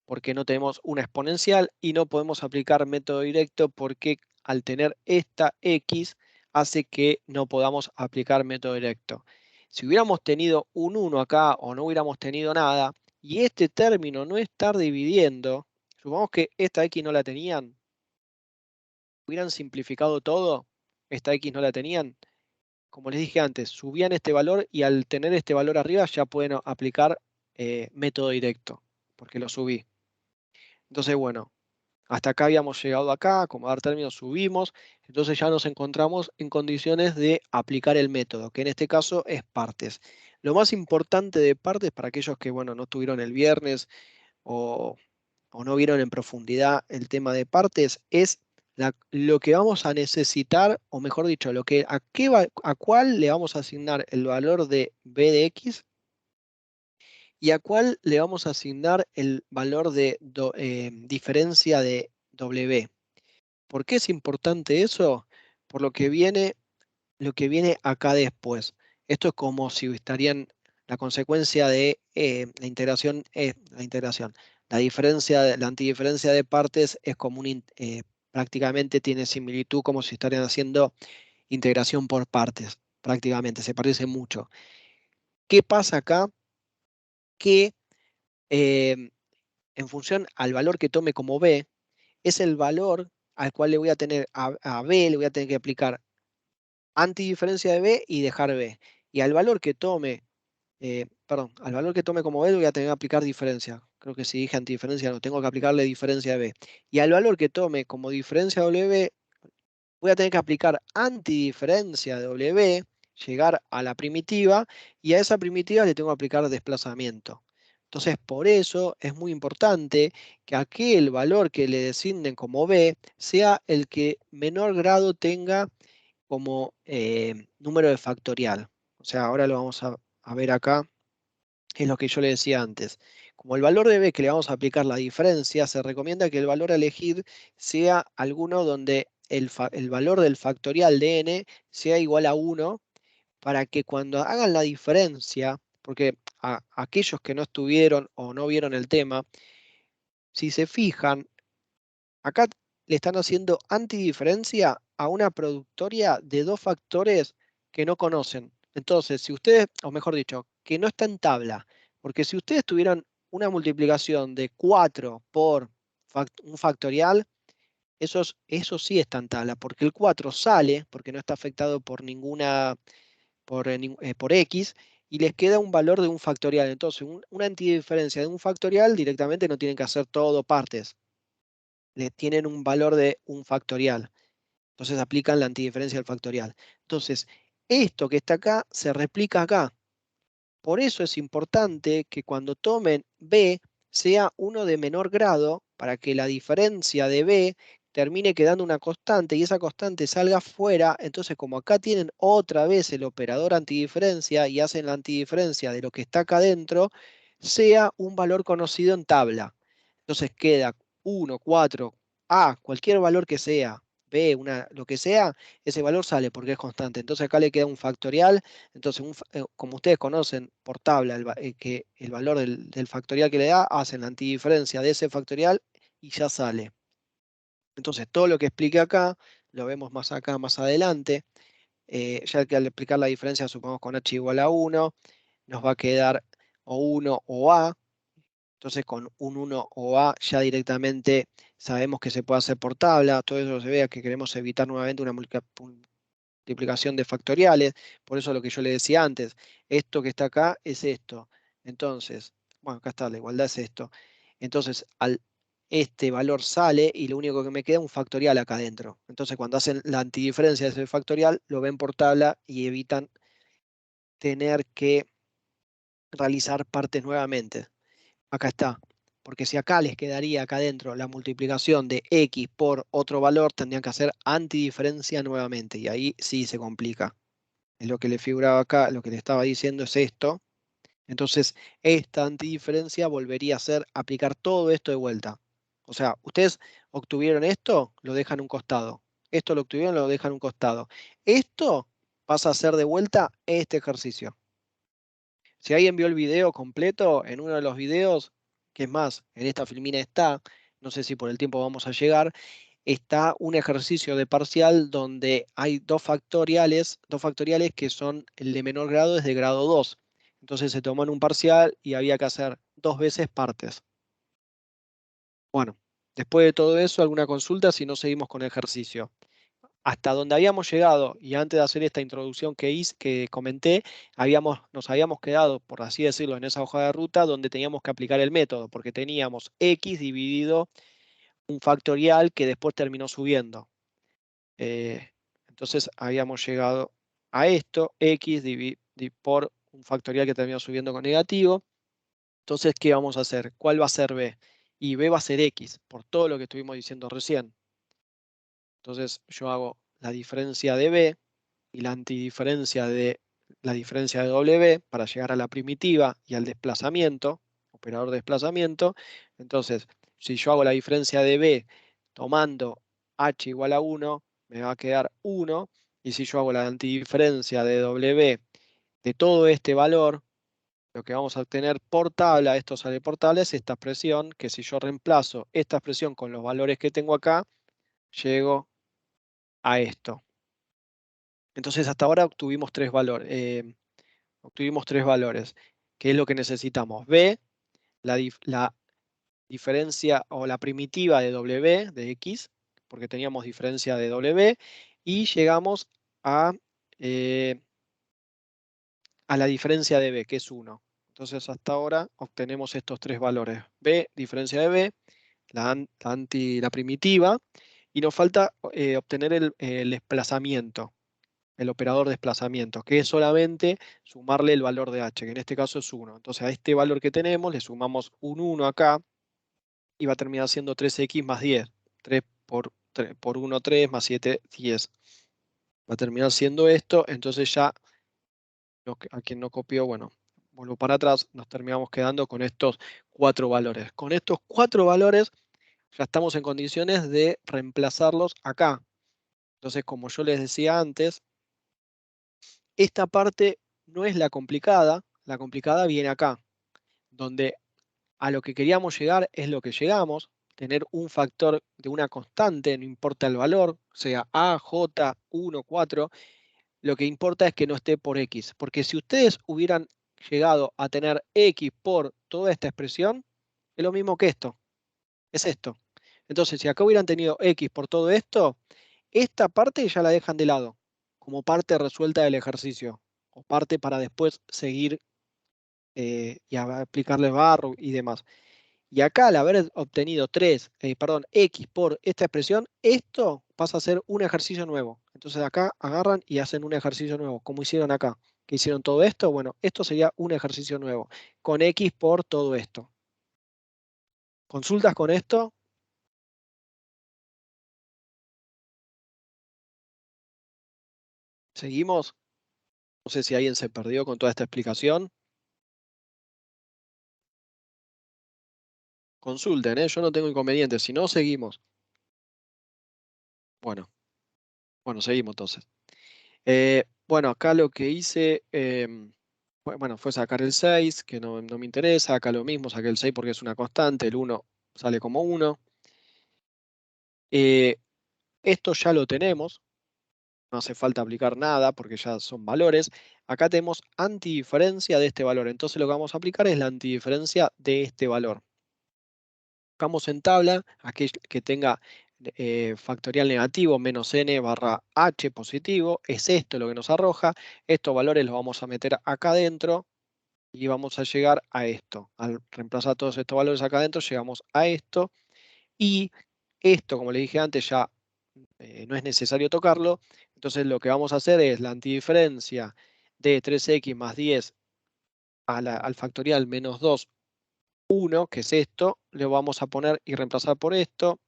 porque no tenemos una exponencial, y no podemos aplicar método directo porque al tener esta X hace que no podamos aplicar método directo. Si hubiéramos tenido un 1 acá o no hubiéramos tenido nada y este término no estar dividiendo, supongamos que esta X no la tenían, hubieran simplificado todo, esta X no la tenían, como les dije antes, subían este valor y al tener este valor arriba ya pueden aplicar método directo, porque lo subí. Entonces, bueno, hasta acá habíamos llegado acá, acomodar términos, subimos, entonces ya nos encontramos en condiciones de aplicar el método, que en este caso es partes. Lo más importante de partes, para aquellos que bueno, no tuvieron el viernes o no vieron en profundidad el tema de partes, es lo que vamos a necesitar, o mejor dicho, a cuál le vamos a asignar el valor de b de x y a cuál le vamos a asignar el valor de diferencia de w. ¿Por qué es importante eso? Por lo que viene acá después. Esto es como si estarían la consecuencia de la integración. La antidiferencia de partes es como prácticamente tiene similitud como si estarían haciendo integración por partes. Prácticamente, se parece mucho. ¿Qué pasa acá? Que en función al valor que tome como B, es el valor al cual le voy a tener a B, le voy a tener que aplicar antidiferencia de B y dejar B. Y al valor que tome, al valor que tome como B le voy a tener que aplicar diferencia. Creo que si dije antidiferencia no, tengo que aplicarle diferencia de B. Y al valor que tome como diferencia de W, voy a tener que aplicar antidiferencia de W, llegar a la primitiva, y a esa primitiva le tengo que aplicar desplazamiento. Entonces, por eso es muy importante que aquel valor que le designen como B sea el que menor grado tenga como número de factorial. O sea, ahora lo vamos a ver acá, es lo que yo le decía antes. Como el valor de B que le vamos a aplicar la diferencia, se recomienda que el valor a elegir sea alguno donde el valor del factorial de n sea igual a 1, para que cuando hagan la diferencia, porque aquellos que no estuvieron o no vieron el tema, si se fijan, acá le están haciendo antidiferencia a una productoria de dos factores que no conocen. Entonces, si ustedes, o mejor dicho, que no está en tabla, porque si ustedes tuvieran una multiplicación de 4 por un factorial, eso sí está en tabla, porque el 4 sale, porque no está afectado por por X, y les queda un valor de un factorial. Entonces, una antidiferencia de un factorial directamente no tienen que hacer todo partes, le tienen un valor de un factorial. Entonces aplican la antidiferencia del factorial. Entonces, esto que está acá se replica acá. Por eso es importante que cuando tomen B sea uno de menor grado, para que la diferencia de B termine quedando una constante y esa constante salga fuera. Entonces, como acá tienen otra vez el operador antidiferencia y hacen la antidiferencia de lo que está acá adentro, sea un valor conocido en tabla. Entonces queda 1, 4, A, cualquier valor que sea, B, lo que sea, ese valor sale porque es constante. Entonces acá le queda un factorial. Entonces, como ustedes conocen por tabla que el valor del factorial que le da, hacen la antidiferencia de ese factorial y ya sale. Entonces, todo lo que expliqué acá, lo vemos más acá, más adelante. Ya que al explicar la diferencia, supongamos con h igual a 1, nos va a quedar o 1 o a. Entonces, con un 1 o a ya directamente sabemos que se puede hacer por tabla. Todo eso se vea que queremos evitar nuevamente una multiplicación de factoriales. Por eso lo que yo le decía antes, esto que está acá es esto. Entonces, bueno, acá está, la igualdad es esto. Entonces, este valor sale y lo único que me queda es un factorial acá adentro. Entonces, cuando hacen la antidiferencia de ese factorial, lo ven por tabla y evitan tener que realizar partes nuevamente. Acá está. Porque si acá les quedaría acá adentro la multiplicación de x por otro valor, tendrían que hacer antidiferencia nuevamente. Y ahí sí se complica. Es lo que le figuraba acá, lo que le estaba diciendo es esto. Entonces, esta antidiferencia volvería a ser aplicar todo esto de vuelta. O sea, ustedes obtuvieron esto, lo dejan a un costado. Esto lo obtuvieron, lo dejan a un costado. Esto pasa a ser de vuelta este ejercicio. Si alguien vio el video completo, en uno de los videos, que es más, en esta filmina está, no sé si por el tiempo vamos a llegar, está un ejercicio de parcial donde hay dos factoriales que son el de menor grado es de grado 2. Entonces se tomó en un parcial y había que hacer 2 veces partes. Bueno, después de todo eso, ¿alguna consulta si no seguimos con el ejercicio? Hasta donde habíamos llegado, y antes de hacer esta introducción que comenté, nos habíamos quedado, por así decirlo, en esa hoja de ruta donde teníamos que aplicar el método, porque teníamos x dividido un factorial que después terminó subiendo. Entonces habíamos llegado a esto, x por un factorial que terminó subiendo con negativo. Entonces, ¿qué vamos a hacer? ¿Cuál va a ser b? Y b va a ser x, por todo lo que estuvimos diciendo recién. Entonces yo hago la diferencia de b y la antidiferencia de la diferencia de w para llegar a la primitiva y al desplazamiento, operador de desplazamiento. Entonces, si yo hago la diferencia de b tomando h igual a 1, me va a quedar 1. Y si yo hago la antidiferencia de w de todo este valor, lo que vamos a obtener por tabla, esto sale por tabla, es esta expresión, que si yo reemplazo esta expresión con los valores que tengo acá, llego a esto. Entonces hasta ahora obtuvimos tres valores. ¿Qué es lo que necesitamos? B, la diferencia o la primitiva de W, de X, porque teníamos diferencia de W, y llegamos a la diferencia de B, que es 1. Entonces hasta ahora obtenemos estos tres valores. B, diferencia de B, la primitiva, y nos falta obtener el desplazamiento, el operador desplazamiento, que es solamente sumarle el valor de h, que en este caso es 1. Entonces a este valor que tenemos le sumamos un 1 acá, y va a terminar siendo 3x más 10. 3 por 1, 3, más 7, 10. Va a terminar siendo esto, entonces ya, a quien no copió, bueno, vuelvo para atrás, nos terminamos quedando con estos 4 valores. Con estos 4 valores ya estamos en condiciones de reemplazarlos acá. Entonces, como yo les decía antes, esta parte no es la complicada viene acá, donde a lo que queríamos llegar es lo que llegamos, tener un factor de una constante, no importa el valor, sea A, J, 1, 4, lo que importa es que no esté por X, porque si ustedes hubieran llegado a tener X por toda esta expresión, es lo mismo que esto, es esto. Entonces, si acá hubieran tenido X por todo esto, esta parte ya la dejan de lado, como parte resuelta del ejercicio, o parte para después seguir y aplicarle barro y demás. Y acá al haber obtenido X por esta expresión, esto pasa a ser un ejercicio nuevo. Entonces acá agarran y hacen un ejercicio nuevo, como hicieron acá. ¿Que hicieron todo esto? Bueno, esto sería un ejercicio nuevo, con X por todo esto. ¿Consultas con esto? ¿Seguimos? No sé si alguien se perdió con toda esta explicación. Consulten, yo no tengo inconvenientes, si no, seguimos. Bueno, seguimos entonces. Bueno, acá lo que hice, bueno, fue sacar el 6, que no me interesa. Acá lo mismo, saqué el 6 porque es una constante, el 1 sale como 1. Esto ya lo tenemos, no hace falta aplicar nada porque ya son valores. Acá tenemos antidiferencia de este valor, entonces lo que vamos a aplicar es la antidiferencia de este valor. Buscamos en tabla aquel que tenga factorial negativo menos n barra h positivo, es esto lo que nos arroja. Estos valores los vamos a meter acá adentro y vamos a llegar a esto. Al reemplazar todos estos valores acá adentro, llegamos a esto. Y esto, como les dije antes, ya no es necesario tocarlo. Entonces lo que vamos a hacer es la antidiferencia de 3x más 10 al factorial menos 2, 1, que es esto, lo vamos a poner y reemplazar por esto.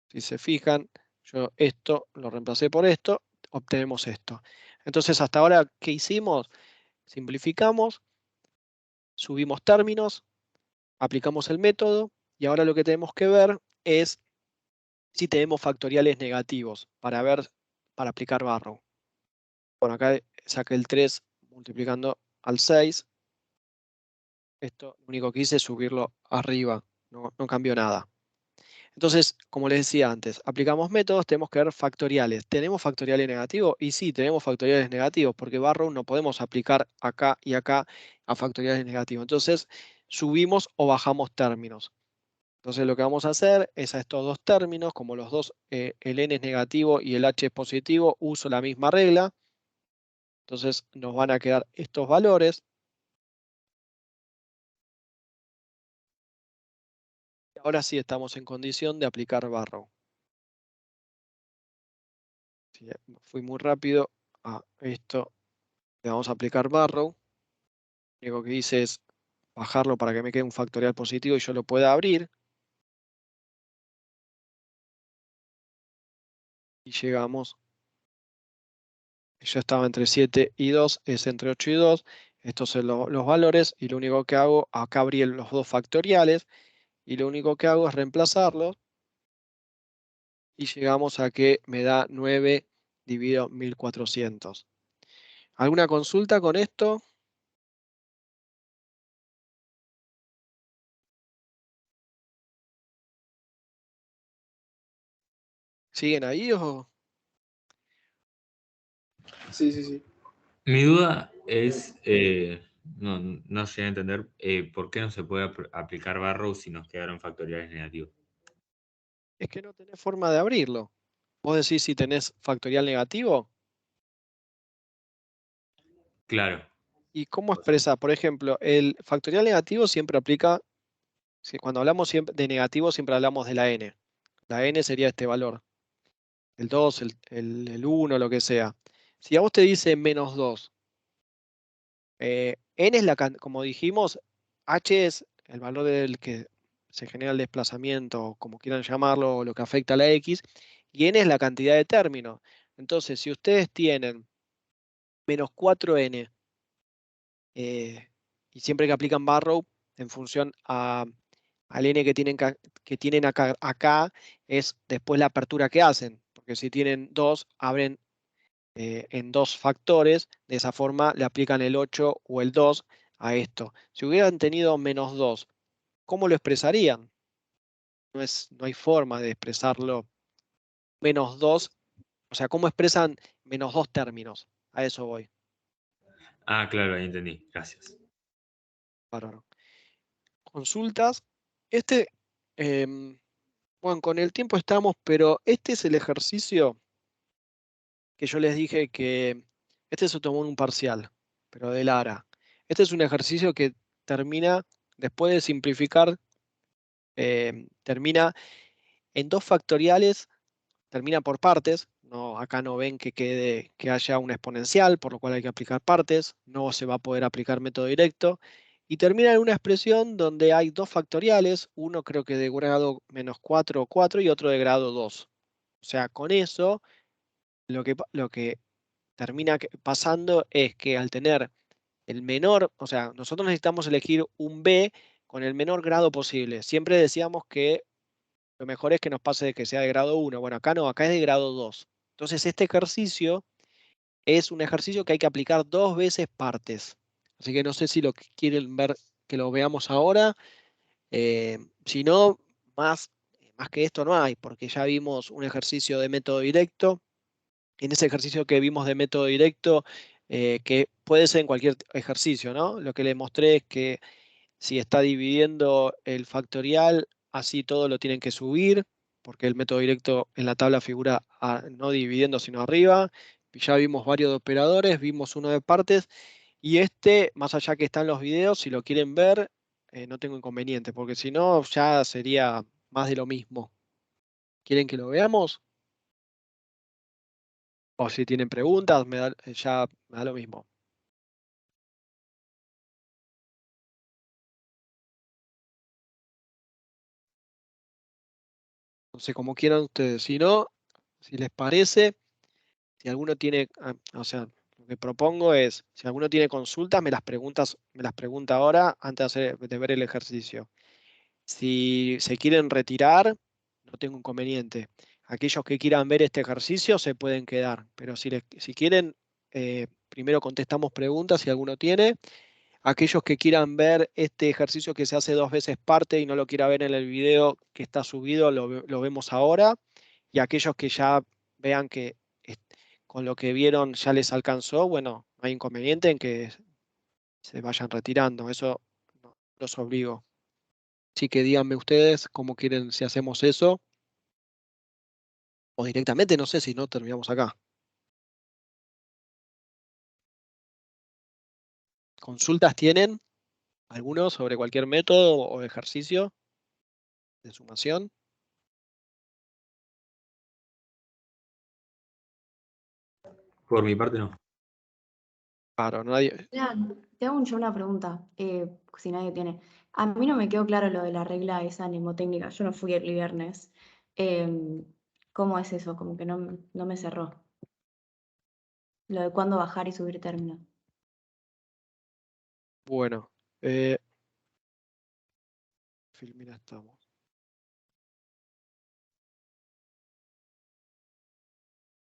Si se fijan, yo esto lo reemplacé por esto, obtenemos esto. Entonces, hasta ahora, ¿qué hicimos? Simplificamos, subimos términos, aplicamos el método y ahora lo que tenemos que ver es si tenemos factoriales negativos para aplicar Barrow. Bueno, acá saqué el 3 multiplicando al 6. Esto lo único que hice es subirlo arriba, no cambió nada. Entonces, como les decía antes, aplicamos métodos, tenemos que ver factoriales. ¿Tenemos factoriales negativos? Y sí, tenemos factoriales negativos, porque Barrow no podemos aplicar acá y acá a factoriales negativos. Entonces, subimos o bajamos términos. Entonces, lo que vamos a hacer es a estos dos términos, como los dos, el n es negativo y el h es positivo, uso la misma regla. Entonces, nos van a quedar estos valores. Ahora sí estamos en condición de aplicar Barrow. Sí, fui muy rápido a esto. Le vamos a aplicar Barrow. Lo único que hice es bajarlo para que me quede un factorial positivo y yo lo pueda abrir. Y llegamos. Yo estaba entre 7 y 2, es entre 8 y 2. Estos son los valores y lo único que hago, acá abrí los dos factoriales y lo único que hago es reemplazarlos. Y llegamos a que me da 9 dividido 1400. ¿Alguna consulta con esto? ¿Siguen ahí o...? Sí, sí, sí. Mi duda es, no llegué a entender por qué no se puede aplicar Barrow si nos quedaron factoriales negativos. Es que no tenés forma de abrirlo. ¿Vos decís si tenés factorial negativo? Claro. ¿Y cómo expresa? Por ejemplo, el factorial negativo siempre aplica, cuando hablamos de negativo siempre hablamos de la n. La n sería este valor, el 2, el 1, lo que sea. Si a vos te dice menos 2, n es como dijimos, h es el valor del que se genera el desplazamiento, como quieran llamarlo, o lo que afecta a la x, y n es la cantidad de términos. Entonces, si ustedes tienen menos 4n, y siempre que aplican Barrow, en función al n que tienen acá, es después la apertura que hacen, porque si tienen 2, abren en 2 factores, de esa forma le aplican el 8 o el 2 a esto. Si hubieran tenido menos 2, ¿cómo lo expresarían? No hay forma de expresarlo menos 2, o sea, ¿cómo expresan menos 2 términos? A eso voy. Ah, claro, ahí entendí. Gracias. Bárbaro. Consultas. Este, em, bueno, con el tiempo estamos, pero este es el ejercicio que yo les dije que este se tomó en un parcial, pero de Lara. Este es un ejercicio que termina, después de simplificar, termina en 2 factoriales, termina por partes. No, acá no ven que haya una exponencial, por lo cual hay que aplicar partes. No se va a poder aplicar método directo. Y termina en una expresión donde hay 2 factoriales, uno creo que de grado -4 o 4 y otro de grado 2. O sea, con eso lo que termina pasando es que al tener el menor, o sea, nosotros necesitamos elegir un B con el menor grado posible. Siempre decíamos que lo mejor es que nos pase de que sea de grado 1. Bueno, acá no, acá es de grado 2. Entonces, este ejercicio es un ejercicio que hay que aplicar 2 veces partes. Así que no sé si lo quieren ver, que lo veamos ahora. Si no, más que esto no hay, porque ya vimos un ejercicio de método directo. En ese ejercicio que vimos de método directo, que puede ser en cualquier ejercicio, ¿no? Lo que le mostré es que si está dividiendo el factorial, así todo lo tienen que subir, porque el método directo en la tabla figura no dividiendo, sino arriba. Ya vimos varios de operadores, vimos uno de partes, y este, más allá que están los videos, si lo quieren ver, no tengo inconveniente, porque si no, ya sería más de lo mismo. ¿Quieren que lo veamos? O si tienen preguntas, ya me da lo mismo. No sé, como quieran ustedes. Si no, si les parece, si alguno tiene, o sea, lo que propongo es, si alguno tiene consultas, me las pregunta ahora antes de ver el ejercicio. Si se quieren retirar, no tengo inconveniente. Aquellos que quieran ver este ejercicio se pueden quedar, pero si quieren, primero contestamos preguntas si alguno tiene. Aquellos que quieran ver este ejercicio que se hace 2 veces parte y no lo quiera ver en el video que está subido, lo vemos ahora. Y aquellos que ya vean que con lo que vieron ya les alcanzó, bueno, no hay inconveniente en que se vayan retirando. Eso no los obligo. Así que díganme ustedes cómo quieren si hacemos eso. O directamente, no sé si no terminamos acá. ¿Consultas tienen algunos sobre cualquier método o ejercicio de sumación? Por mi parte, no. Claro, nadie. Te hago yo una pregunta, si nadie tiene. A mí no me quedó claro lo de la regla esa mnemotécnica. Yo no fui el viernes. Em, ¿Cómo es eso? Como que no me cerró. Lo de cuándo bajar y subir términos. Bueno, Filmina estamos.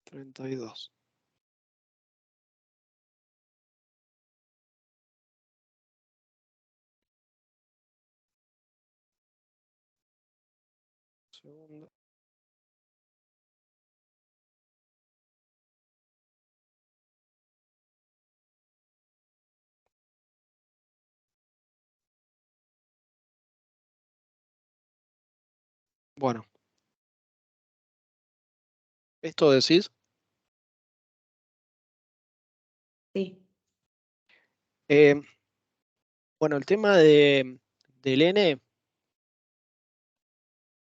$32. segundo. Bueno, ¿esto decís? Sí. Bueno, el tema del n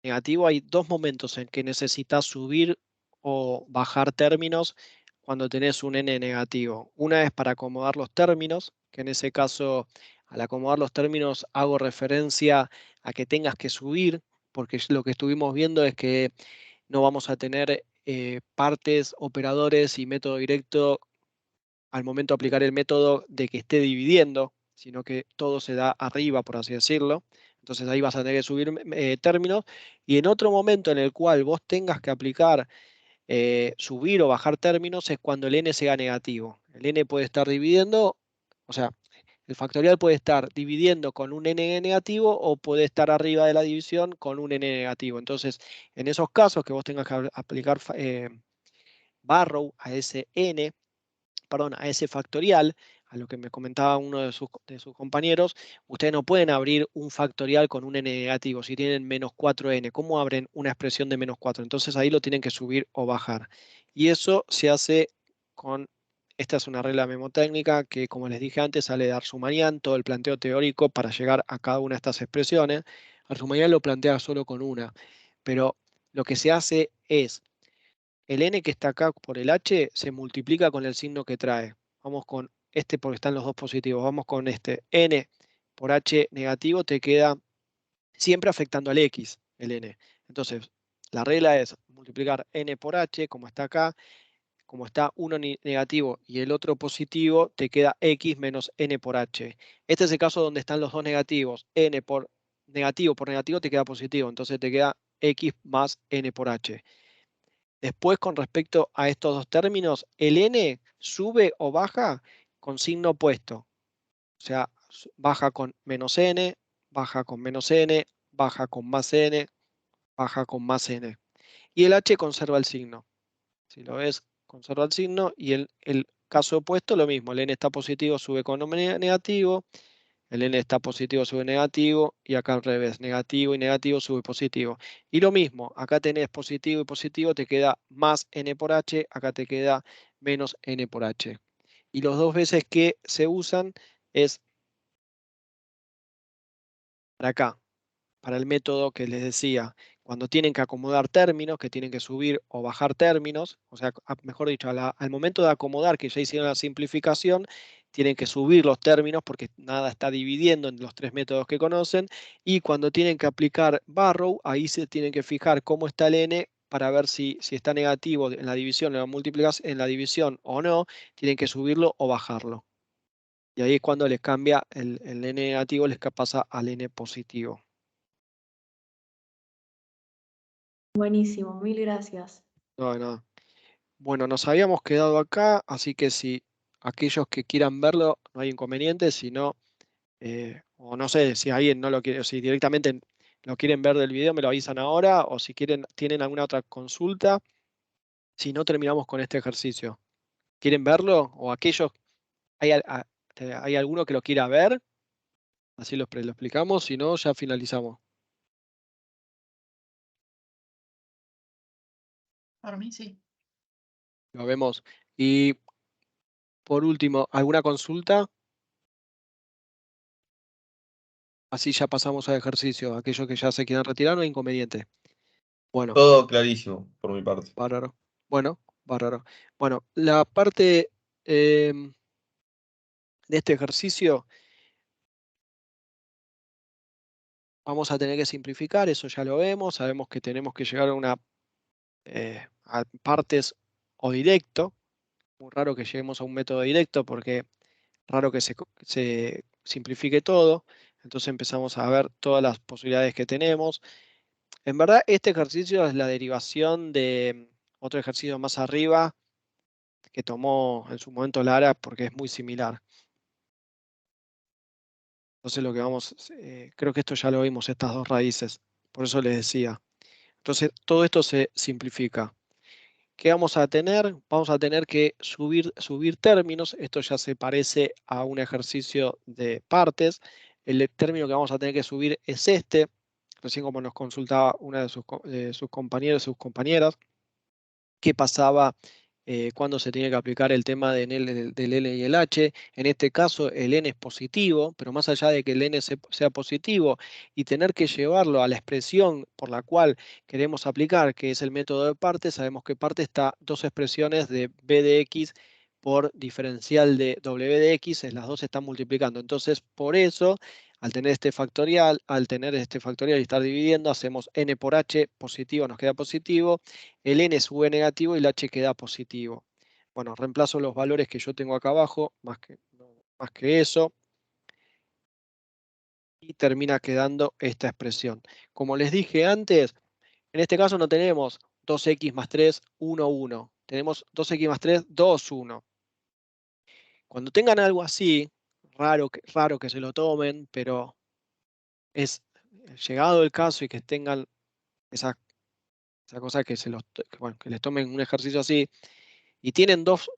negativo, hay dos momentos en que necesitas subir o bajar términos cuando tenés un n negativo. Una es para acomodar los términos, que en ese caso, al acomodar los términos, hago referencia a que tengas que subir, porque lo que estuvimos viendo es que no vamos a tener partes, operadores y método directo al momento de aplicar el método de que esté dividiendo, sino que todo se da arriba, por así decirlo. Entonces ahí vas a tener que subir términos, y en otro momento en el cual vos tengas que aplicar subir o bajar términos es cuando el n sea negativo. El n puede estar dividiendo, o sea, el factorial puede estar dividiendo con un n negativo o puede estar arriba de la división con un n negativo. Entonces, en esos casos que vos tengas que aplicar barrow a ese n, perdón, a ese factorial, a lo que me comentaba uno de sus compañeros, ustedes no pueden abrir un factorial con un n negativo si tienen menos 4n. ¿Cómo abren una expresión de menos 4? Entonces ahí lo tienen que subir o bajar. Y eso se hace con, esta es una regla memotécnica que, como les dije antes, sale de Arzumanian, todo el planteo teórico para llegar a cada una de estas expresiones. Arzumanian lo plantea solo con una, pero lo que se hace es el n que está acá por el h se multiplica con el signo que trae. Vamos con este porque están los dos positivos. Vamos con este. N por h negativo te queda siempre afectando al x, el n. Entonces, la regla es multiplicar n por h, como está acá. Como está uno negativo y el otro positivo, te queda x menos n por h. Este es el caso donde están los dos negativos. N por negativo te queda positivo. Entonces te queda x más n por h. Después, con respecto a estos dos términos, el n sube o baja con signo opuesto. O sea, baja con menos n, baja con menos n, baja con más n, baja con más n. Y el h conserva el signo. Si lo ves, conserva el signo. Y el caso opuesto, lo mismo. El n está positivo, sube con negativo. El n está positivo, sube negativo, y acá al revés, negativo y negativo, sube positivo. Y lo mismo, acá tenés positivo y positivo, te queda más n por h, acá te queda menos n por h. Y los dos veces que se usan es para acá, para el método que les decía, cuando tienen que acomodar términos, que tienen que subir o bajar términos, o sea, mejor dicho, al momento de acomodar, que ya hicieron la simplificación, tienen que subir los términos porque nada está dividiendo en los tres métodos que conocen, y cuando tienen que aplicar barrow, ahí se tienen que fijar cómo está el n para ver si está negativo en la división, en la multiplicación, en la división o no, tienen que subirlo o bajarlo. Y ahí es cuando les cambia el n negativo, les pasa al n positivo. Buenísimo, mil gracias. No, no. Bueno, nos habíamos quedado acá, así que si aquellos que quieran verlo, no hay inconveniente, si no, o no sé, si alguien no lo quiere, si directamente lo quieren ver del video, me lo avisan ahora, o si quieren, tienen alguna otra consulta, si no, terminamos con este ejercicio. ¿Quieren verlo? O aquellos, ¿hay alguno que lo quiera ver? Así lo explicamos, si no, ya finalizamos. Para mí sí. Lo vemos. Y por último, ¿alguna consulta? Así ya pasamos al ejercicio. Aquellos que ya se quieran retirar, no hay inconveniente. Bueno, Todo clarísimo por mi parte. bárbaro. Bueno, bárbaro. Bueno, la parte de este ejercicio vamos a tener que simplificar, eso ya lo vemos. Sabemos que tenemos que llegar a partes o directo. Muy raro que lleguemos a un método directo porque raro que se simplifique todo. Entonces empezamos a ver todas las posibilidades que tenemos. En verdad, este ejercicio es la derivación de otro ejercicio más arriba que tomó en su momento Lara porque es muy similar. Entonces lo que vamos, creo que esto ya lo vimos, estas dos raíces. Por eso les decía. Entonces, todo esto se simplifica. ¿Qué vamos a tener? Vamos a tener que subir términos. Esto ya se parece a un ejercicio de partes. El término que vamos a tener que subir es este. Recién como nos consultaba una de sus compañeros, sus compañeras, qué pasaba cuando se tiene que aplicar el tema del N y el H. En este caso el N es positivo, pero más allá de que el N sea positivo y tener que llevarlo a la expresión por la cual queremos aplicar, que es el método de parte, sabemos que parte está dos expresiones de b de x por diferencial de w de x, las dos se están multiplicando. Entonces, por eso, al tener este factorial y estar dividiendo, hacemos n por h positivo, nos queda positivo, el n sube negativo y el h queda positivo. Bueno, reemplazo los valores que yo tengo acá abajo, más que eso, y termina quedando esta expresión. Como les dije antes, en este caso no tenemos 2x más 3, 1, 1. Tenemos 2x más 3, 2, 1. Cuando tengan algo así, raro que se lo tomen, pero es llegado el caso y que tengan esa cosa que que les tomen un ejercicio así, y tienen dos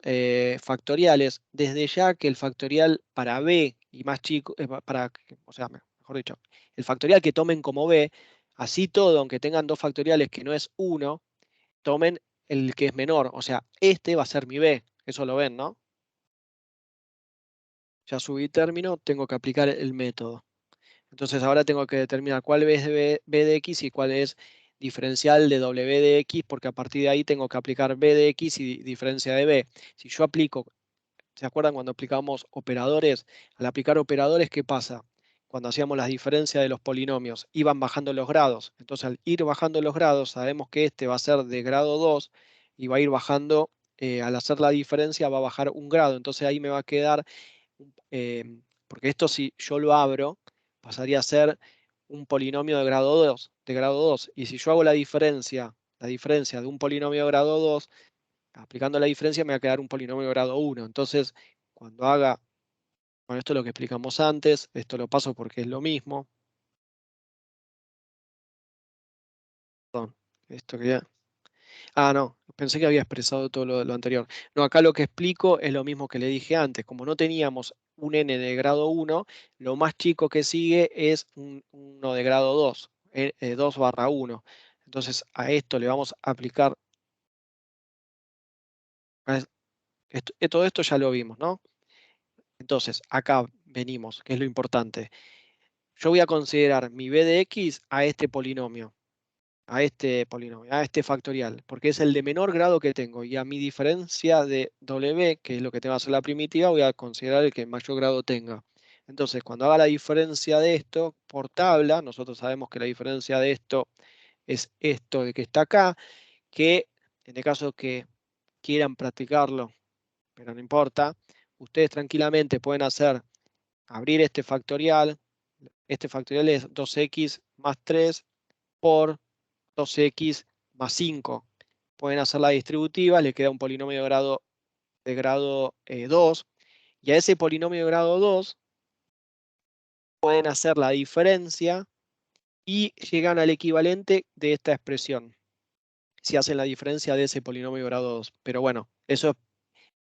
factoriales, desde ya que el factorial para b y más chico, o sea, mejor dicho, el factorial que tomen como b, así todo, aunque tengan dos factoriales que no es 1, tomen el que es menor, o sea, este va a ser mi b, eso lo ven, ¿no? Ya subí término, tengo que aplicar el método. Entonces ahora tengo que determinar cuál es b de x y cuál es diferencial de w de x, porque a partir de ahí tengo que aplicar b de x y diferencia de b. Si yo aplico, ¿se acuerdan cuando aplicábamos operadores? Al aplicar operadores, ¿qué pasa? Cuando hacíamos las diferencias de los polinomios, iban bajando los grados. Entonces al ir bajando los grados, sabemos que este va a ser de grado 2 y va a ir bajando, al hacer la diferencia va a bajar un grado. Entonces ahí me va a quedar, porque esto si yo lo abro, pasaría a ser un polinomio de grado 2, y si yo hago la diferencia de un polinomio de grado 2, aplicando la diferencia me va a quedar un polinomio de grado 1. Entonces, cuando haga, bueno, esto es lo que explicamos antes, esto lo paso porque es lo mismo. Perdón, esto que ya... Ah, no, pensé que había expresado todo lo anterior. No, acá lo que explico es lo mismo que le dije antes. Como no teníamos un n de grado 1, lo más chico que sigue es uno de grado 2, 2/1. Entonces a esto le vamos a aplicar, todo esto ya lo vimos, ¿no? Entonces acá venimos, que es lo importante. Yo voy a considerar mi b de x a este polinomio, a este factorial, porque es el de menor grado que tengo, y a mi diferencia de w, que es lo que tengo que hacer la primitiva, voy a considerar el que mayor grado tenga. Entonces, cuando haga la diferencia de esto por tabla, nosotros sabemos que la diferencia de esto es esto de que está acá, que en el caso que quieran practicarlo, pero no importa, ustedes tranquilamente pueden abrir este factorial es 2x más 3 por 2x más 5. Pueden hacer la distributiva, le queda un polinomio de grado 2. Y a ese polinomio de grado 2 pueden hacer la diferencia y llegan al equivalente de esta expresión, si hacen la diferencia de ese polinomio de grado 2. Pero bueno, eso es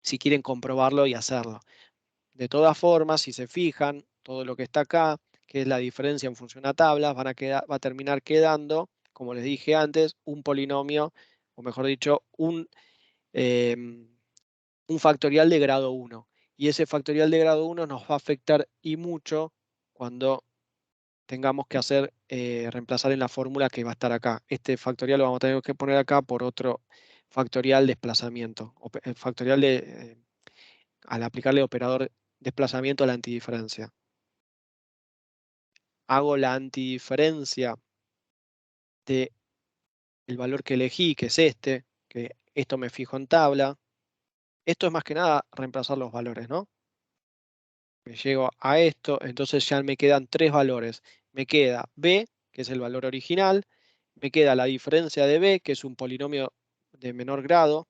si quieren comprobarlo y hacerlo. De todas formas, si se fijan, todo lo que está acá, que es la diferencia en función a tablas, va a terminar quedando, como les dije antes, un polinomio, o mejor dicho, un factorial de grado 1. Y ese factorial de grado 1 nos va a afectar y mucho cuando tengamos que reemplazar en la fórmula que va a estar acá. Este factorial lo vamos a tener que poner acá por otro factorial desplazamiento, factorial al aplicarle operador desplazamiento a la antidiferencia. Hago la antidiferencia del valor que elegí, que es este, que esto me fijo en tabla. Esto es más que nada reemplazar los valores, ¿no? Me llego a esto, entonces ya me quedan tres valores. Me queda b, que es el valor original, me queda la diferencia de b, que es un polinomio de menor grado,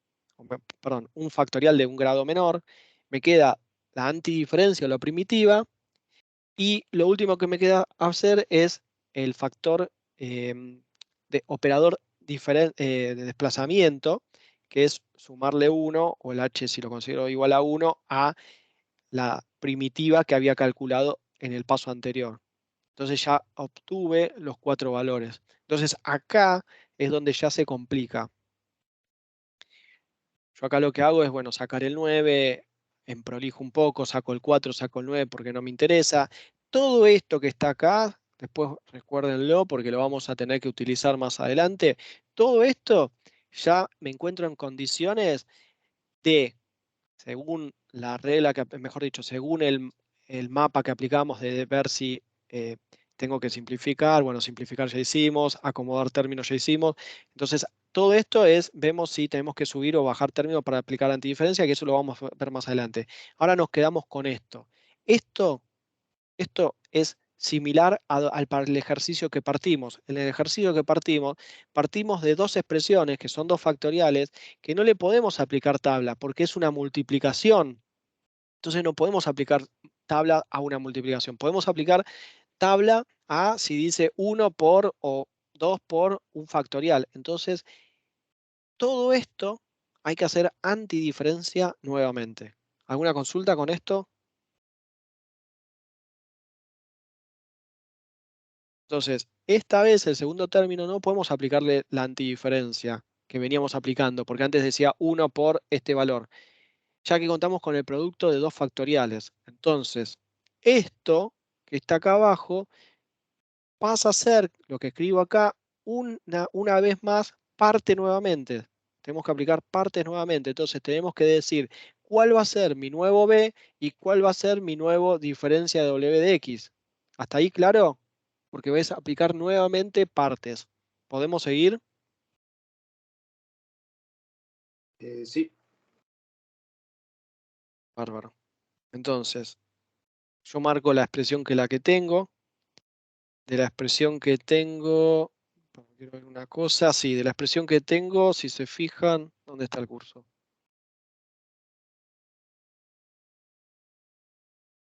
perdón, un factorial de un grado menor, me queda la antidiferencia o la primitiva, y lo último que me queda hacer es el factor de operador de desplazamiento, que es sumarle 1, o el h si lo considero igual a 1, a la primitiva que había calculado en el paso anterior. Entonces ya obtuve los 4 valores. Entonces acá es donde ya se complica. Yo acá lo que hago es, bueno, sacar el 9, emprolijo un poco, saco el 4, saco el 9 porque no me interesa. Todo esto que está acá, después recuérdenlo porque lo vamos a tener que utilizar más adelante. Todo esto ya me encuentro en condiciones de, según la regla, mejor dicho, según el mapa que aplicamos de ver si tengo que simplificar, bueno, simplificar ya hicimos, acomodar términos ya hicimos. Entonces, todo esto es, vemos si tenemos que subir o bajar términos para aplicar la antidiferencia, que eso lo vamos a ver más adelante. Ahora nos quedamos con esto. Esto es similar para el ejercicio que partimos. En el ejercicio que partimos de dos expresiones que son dos factoriales que no le podemos aplicar tabla porque es una multiplicación. Entonces no podemos aplicar tabla a una multiplicación. Podemos aplicar tabla a si dice 1 por o 2 por un factorial. Entonces, todo esto hay que hacer antidiferencia nuevamente. ¿Alguna consulta con esto? Entonces, esta vez el segundo término no podemos aplicarle la antidiferencia que veníamos aplicando, porque antes decía 1 por este valor, ya que contamos con el producto de dos factoriales. Entonces, esto que está acá abajo pasa a ser, lo que escribo acá, una vez más, parte nuevamente. Tenemos que aplicar partes nuevamente. Entonces, tenemos que decir cuál va a ser mi nuevo b y cuál va a ser mi nuevo diferencia de w de x. ¿Hasta ahí claro? Porque vais a aplicar nuevamente partes. ¿Podemos seguir? Sí. Bárbaro. Entonces, yo marco la expresión que tengo. De la expresión que tengo, quiero ver una cosa, sí, de la expresión que tengo, si se fijan, ¿dónde está el curso?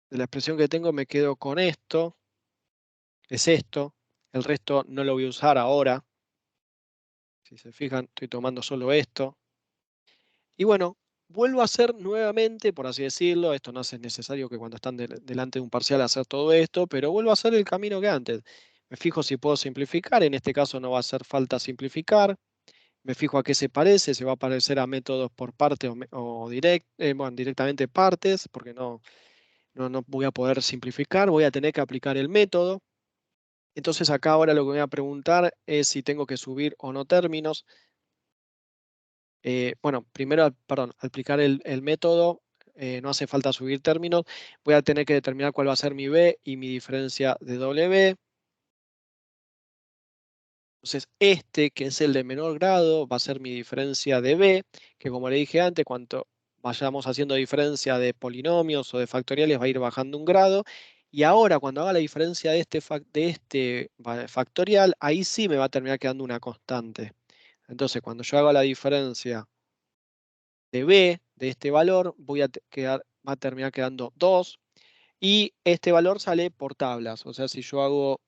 De la expresión que tengo me quedo con esto, es esto, el resto no lo voy a usar ahora. Si se fijan, estoy tomando solo esto. Y bueno, vuelvo a hacer nuevamente, por así decirlo, esto no es necesario que cuando están delante de un parcial hacer todo esto, pero vuelvo a hacer el camino que antes. Me fijo si puedo simplificar, en este caso no va a hacer falta simplificar. Me fijo a qué se parece, se va a parecer a métodos por parte o bueno, directamente partes, porque no voy a poder simplificar, voy a tener que aplicar el método. Entonces acá ahora lo que voy a preguntar es si tengo que subir o no términos. Bueno, primero, perdón, aplicar el método, no hace falta subir términos. Voy a tener que determinar cuál va a ser mi b y mi diferencia de w. Entonces, este, que es el de menor grado, va a ser mi diferencia de b, que como le dije antes, cuanto vayamos haciendo diferencia de polinomios o de factoriales, va a ir bajando un grado. Y ahora, cuando haga la diferencia de este factorial, ahí sí me va a terminar quedando una constante. Entonces, cuando yo haga la diferencia de b, de este valor, va a terminar quedando 2. Y este valor sale por tablas. O sea, si yo hago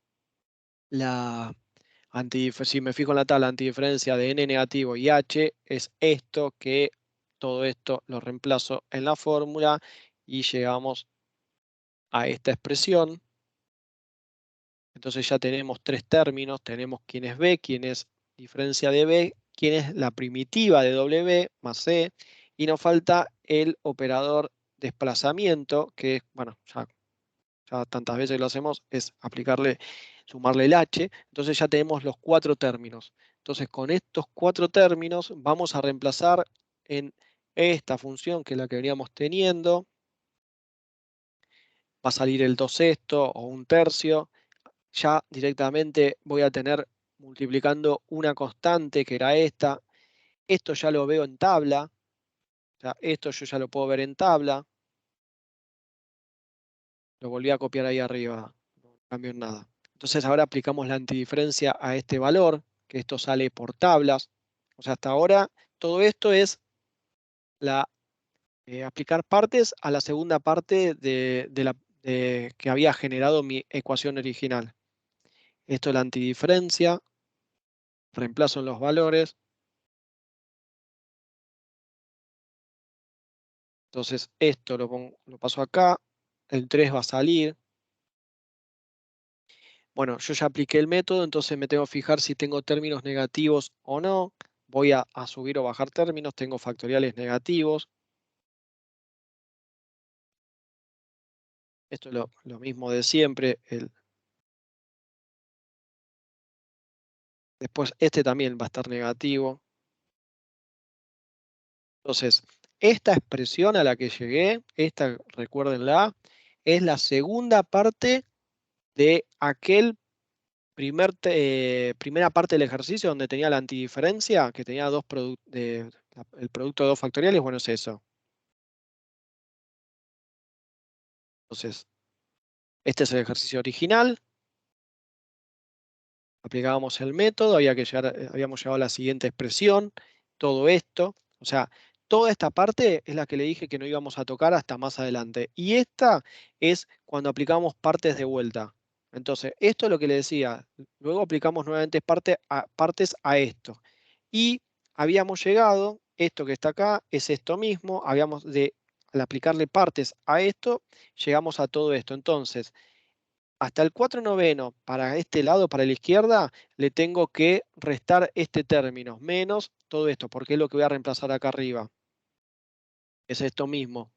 si me fijo en la tabla antidiferencia de n negativo y h, es esto que todo esto lo reemplazo en la fórmula y llegamos a esta expresión. Entonces ya tenemos tres términos, tenemos quién es b, quién es diferencia de b, quién es la primitiva de w más c, y nos falta el operador desplazamiento, que bueno, ya tantas veces lo hacemos, es sumarle el h. Entonces ya tenemos los cuatro términos. Entonces con estos cuatro términos vamos a reemplazar en esta función, que es la que veníamos teniendo. Va a salir el 2/6 o 1/3. Ya directamente voy a tener multiplicando una constante, que era esta. Esto ya lo veo en tabla. O sea, esto yo ya lo puedo ver en tabla. Lo volví a copiar ahí arriba. No cambio en nada. Entonces ahora aplicamos la antidiferencia a este valor, que esto sale por tablas. O sea, hasta ahora todo esto es aplicar partes a la segunda parte que había generado mi ecuación original. Esto es la antidiferencia. reemplazo en los valores. Entonces esto lo paso acá, el 3 va a salir. Bueno, yo ya apliqué el método, entonces me tengo que fijar si tengo términos negativos o no. Voy a subir o bajar términos, tengo factoriales negativos. Esto es lo mismo de siempre. Después este también va a estar negativo. Entonces, esta expresión a la que llegué, esta, recuérdenla, es la segunda parte de aquel primera parte del ejercicio donde tenía la antidiferencia, que tenía el producto de dos factoriales. Bueno, es eso. Entonces, este es el ejercicio original. Aplicábamos el método, habíamos llegado a la siguiente expresión, todo esto. O sea, toda esta parte es la que le dije que no íbamos a tocar hasta más adelante. Y esta es cuando aplicamos partes de vuelta. Entonces, esto es lo que le decía. Luego aplicamos nuevamente partes a esto. Y habíamos llegado, esto que está acá es esto mismo, al aplicarle partes a esto, llegamos a todo esto. Entonces, hasta el 4/9 para este lado, para la izquierda, le tengo que restar este término, menos todo esto, porque es lo que voy a reemplazar acá arriba. Es esto mismo.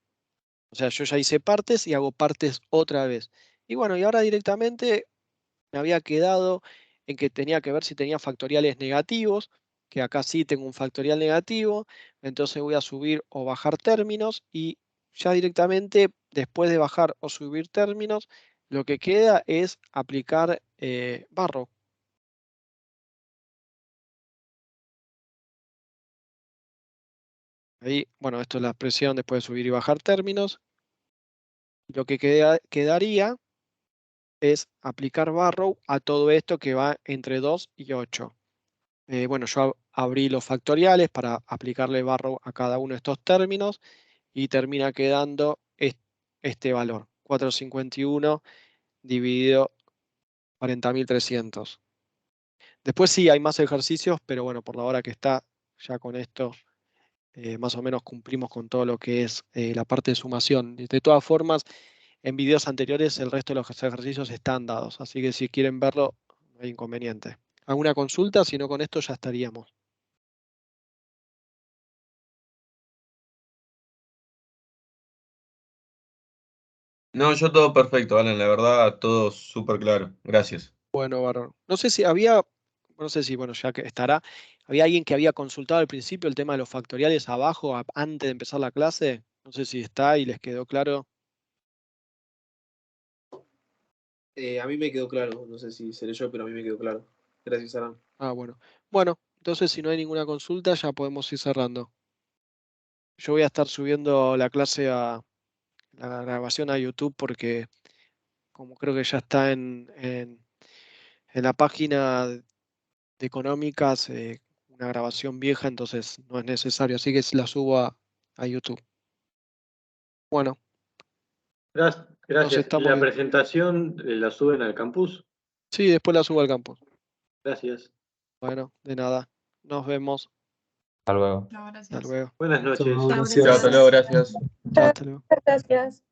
O sea, yo ya hice partes y hago partes otra vez. Y bueno, y ahora directamente me había quedado en que tenía que ver si tenía factoriales negativos, que acá sí tengo un factorial negativo, entonces voy a subir o bajar términos y ya directamente después de bajar o subir términos, lo que queda es aplicar barro. Ahí, bueno, esto es la expresión después de subir y bajar términos. Lo que quedaría es aplicar barrow a todo esto que va entre 2 y 8. Bueno, yo abrí los factoriales para aplicarle barrow a cada uno de estos términos y termina quedando este valor, 451 dividido 40.300. Después sí hay más ejercicios, pero bueno, por la hora que está, ya con esto más o menos cumplimos con todo lo que es la parte de sumación. De todas formas, en videos anteriores el resto de los ejercicios están dados, así que si quieren verlo, no hay inconveniente. ¿Alguna consulta? Si no, con esto ya estaríamos. No, yo todo perfecto, Alan, la verdad, todo súper claro. Gracias. Bueno, bárbaro. No sé si había, no sé si, bueno, ya que estará, había alguien que había consultado al principio el tema de los factoriales abajo, antes de empezar la clase. No sé si está y les quedó claro. A mí me quedó claro, no sé si seré yo, pero a mí me quedó claro. Gracias, Aran. Ah, bueno. Bueno, entonces si no hay ninguna consulta, ya podemos ir cerrando. Yo voy a estar subiendo la clase la grabación a YouTube porque como creo que ya está en la página de Económicas, una grabación vieja, entonces no es necesario, así que la subo a YouTube. Bueno, nos Gracias. ¿Y estamos la viendo. presentación la suben al campus? Sí, después la subo al campus. Gracias. Bueno, de nada. Nos vemos. Hasta luego. No, Hasta gracias. luego. Buenas noches. Chao, hasta luego, gracias. Chao, hasta luego. Gracias.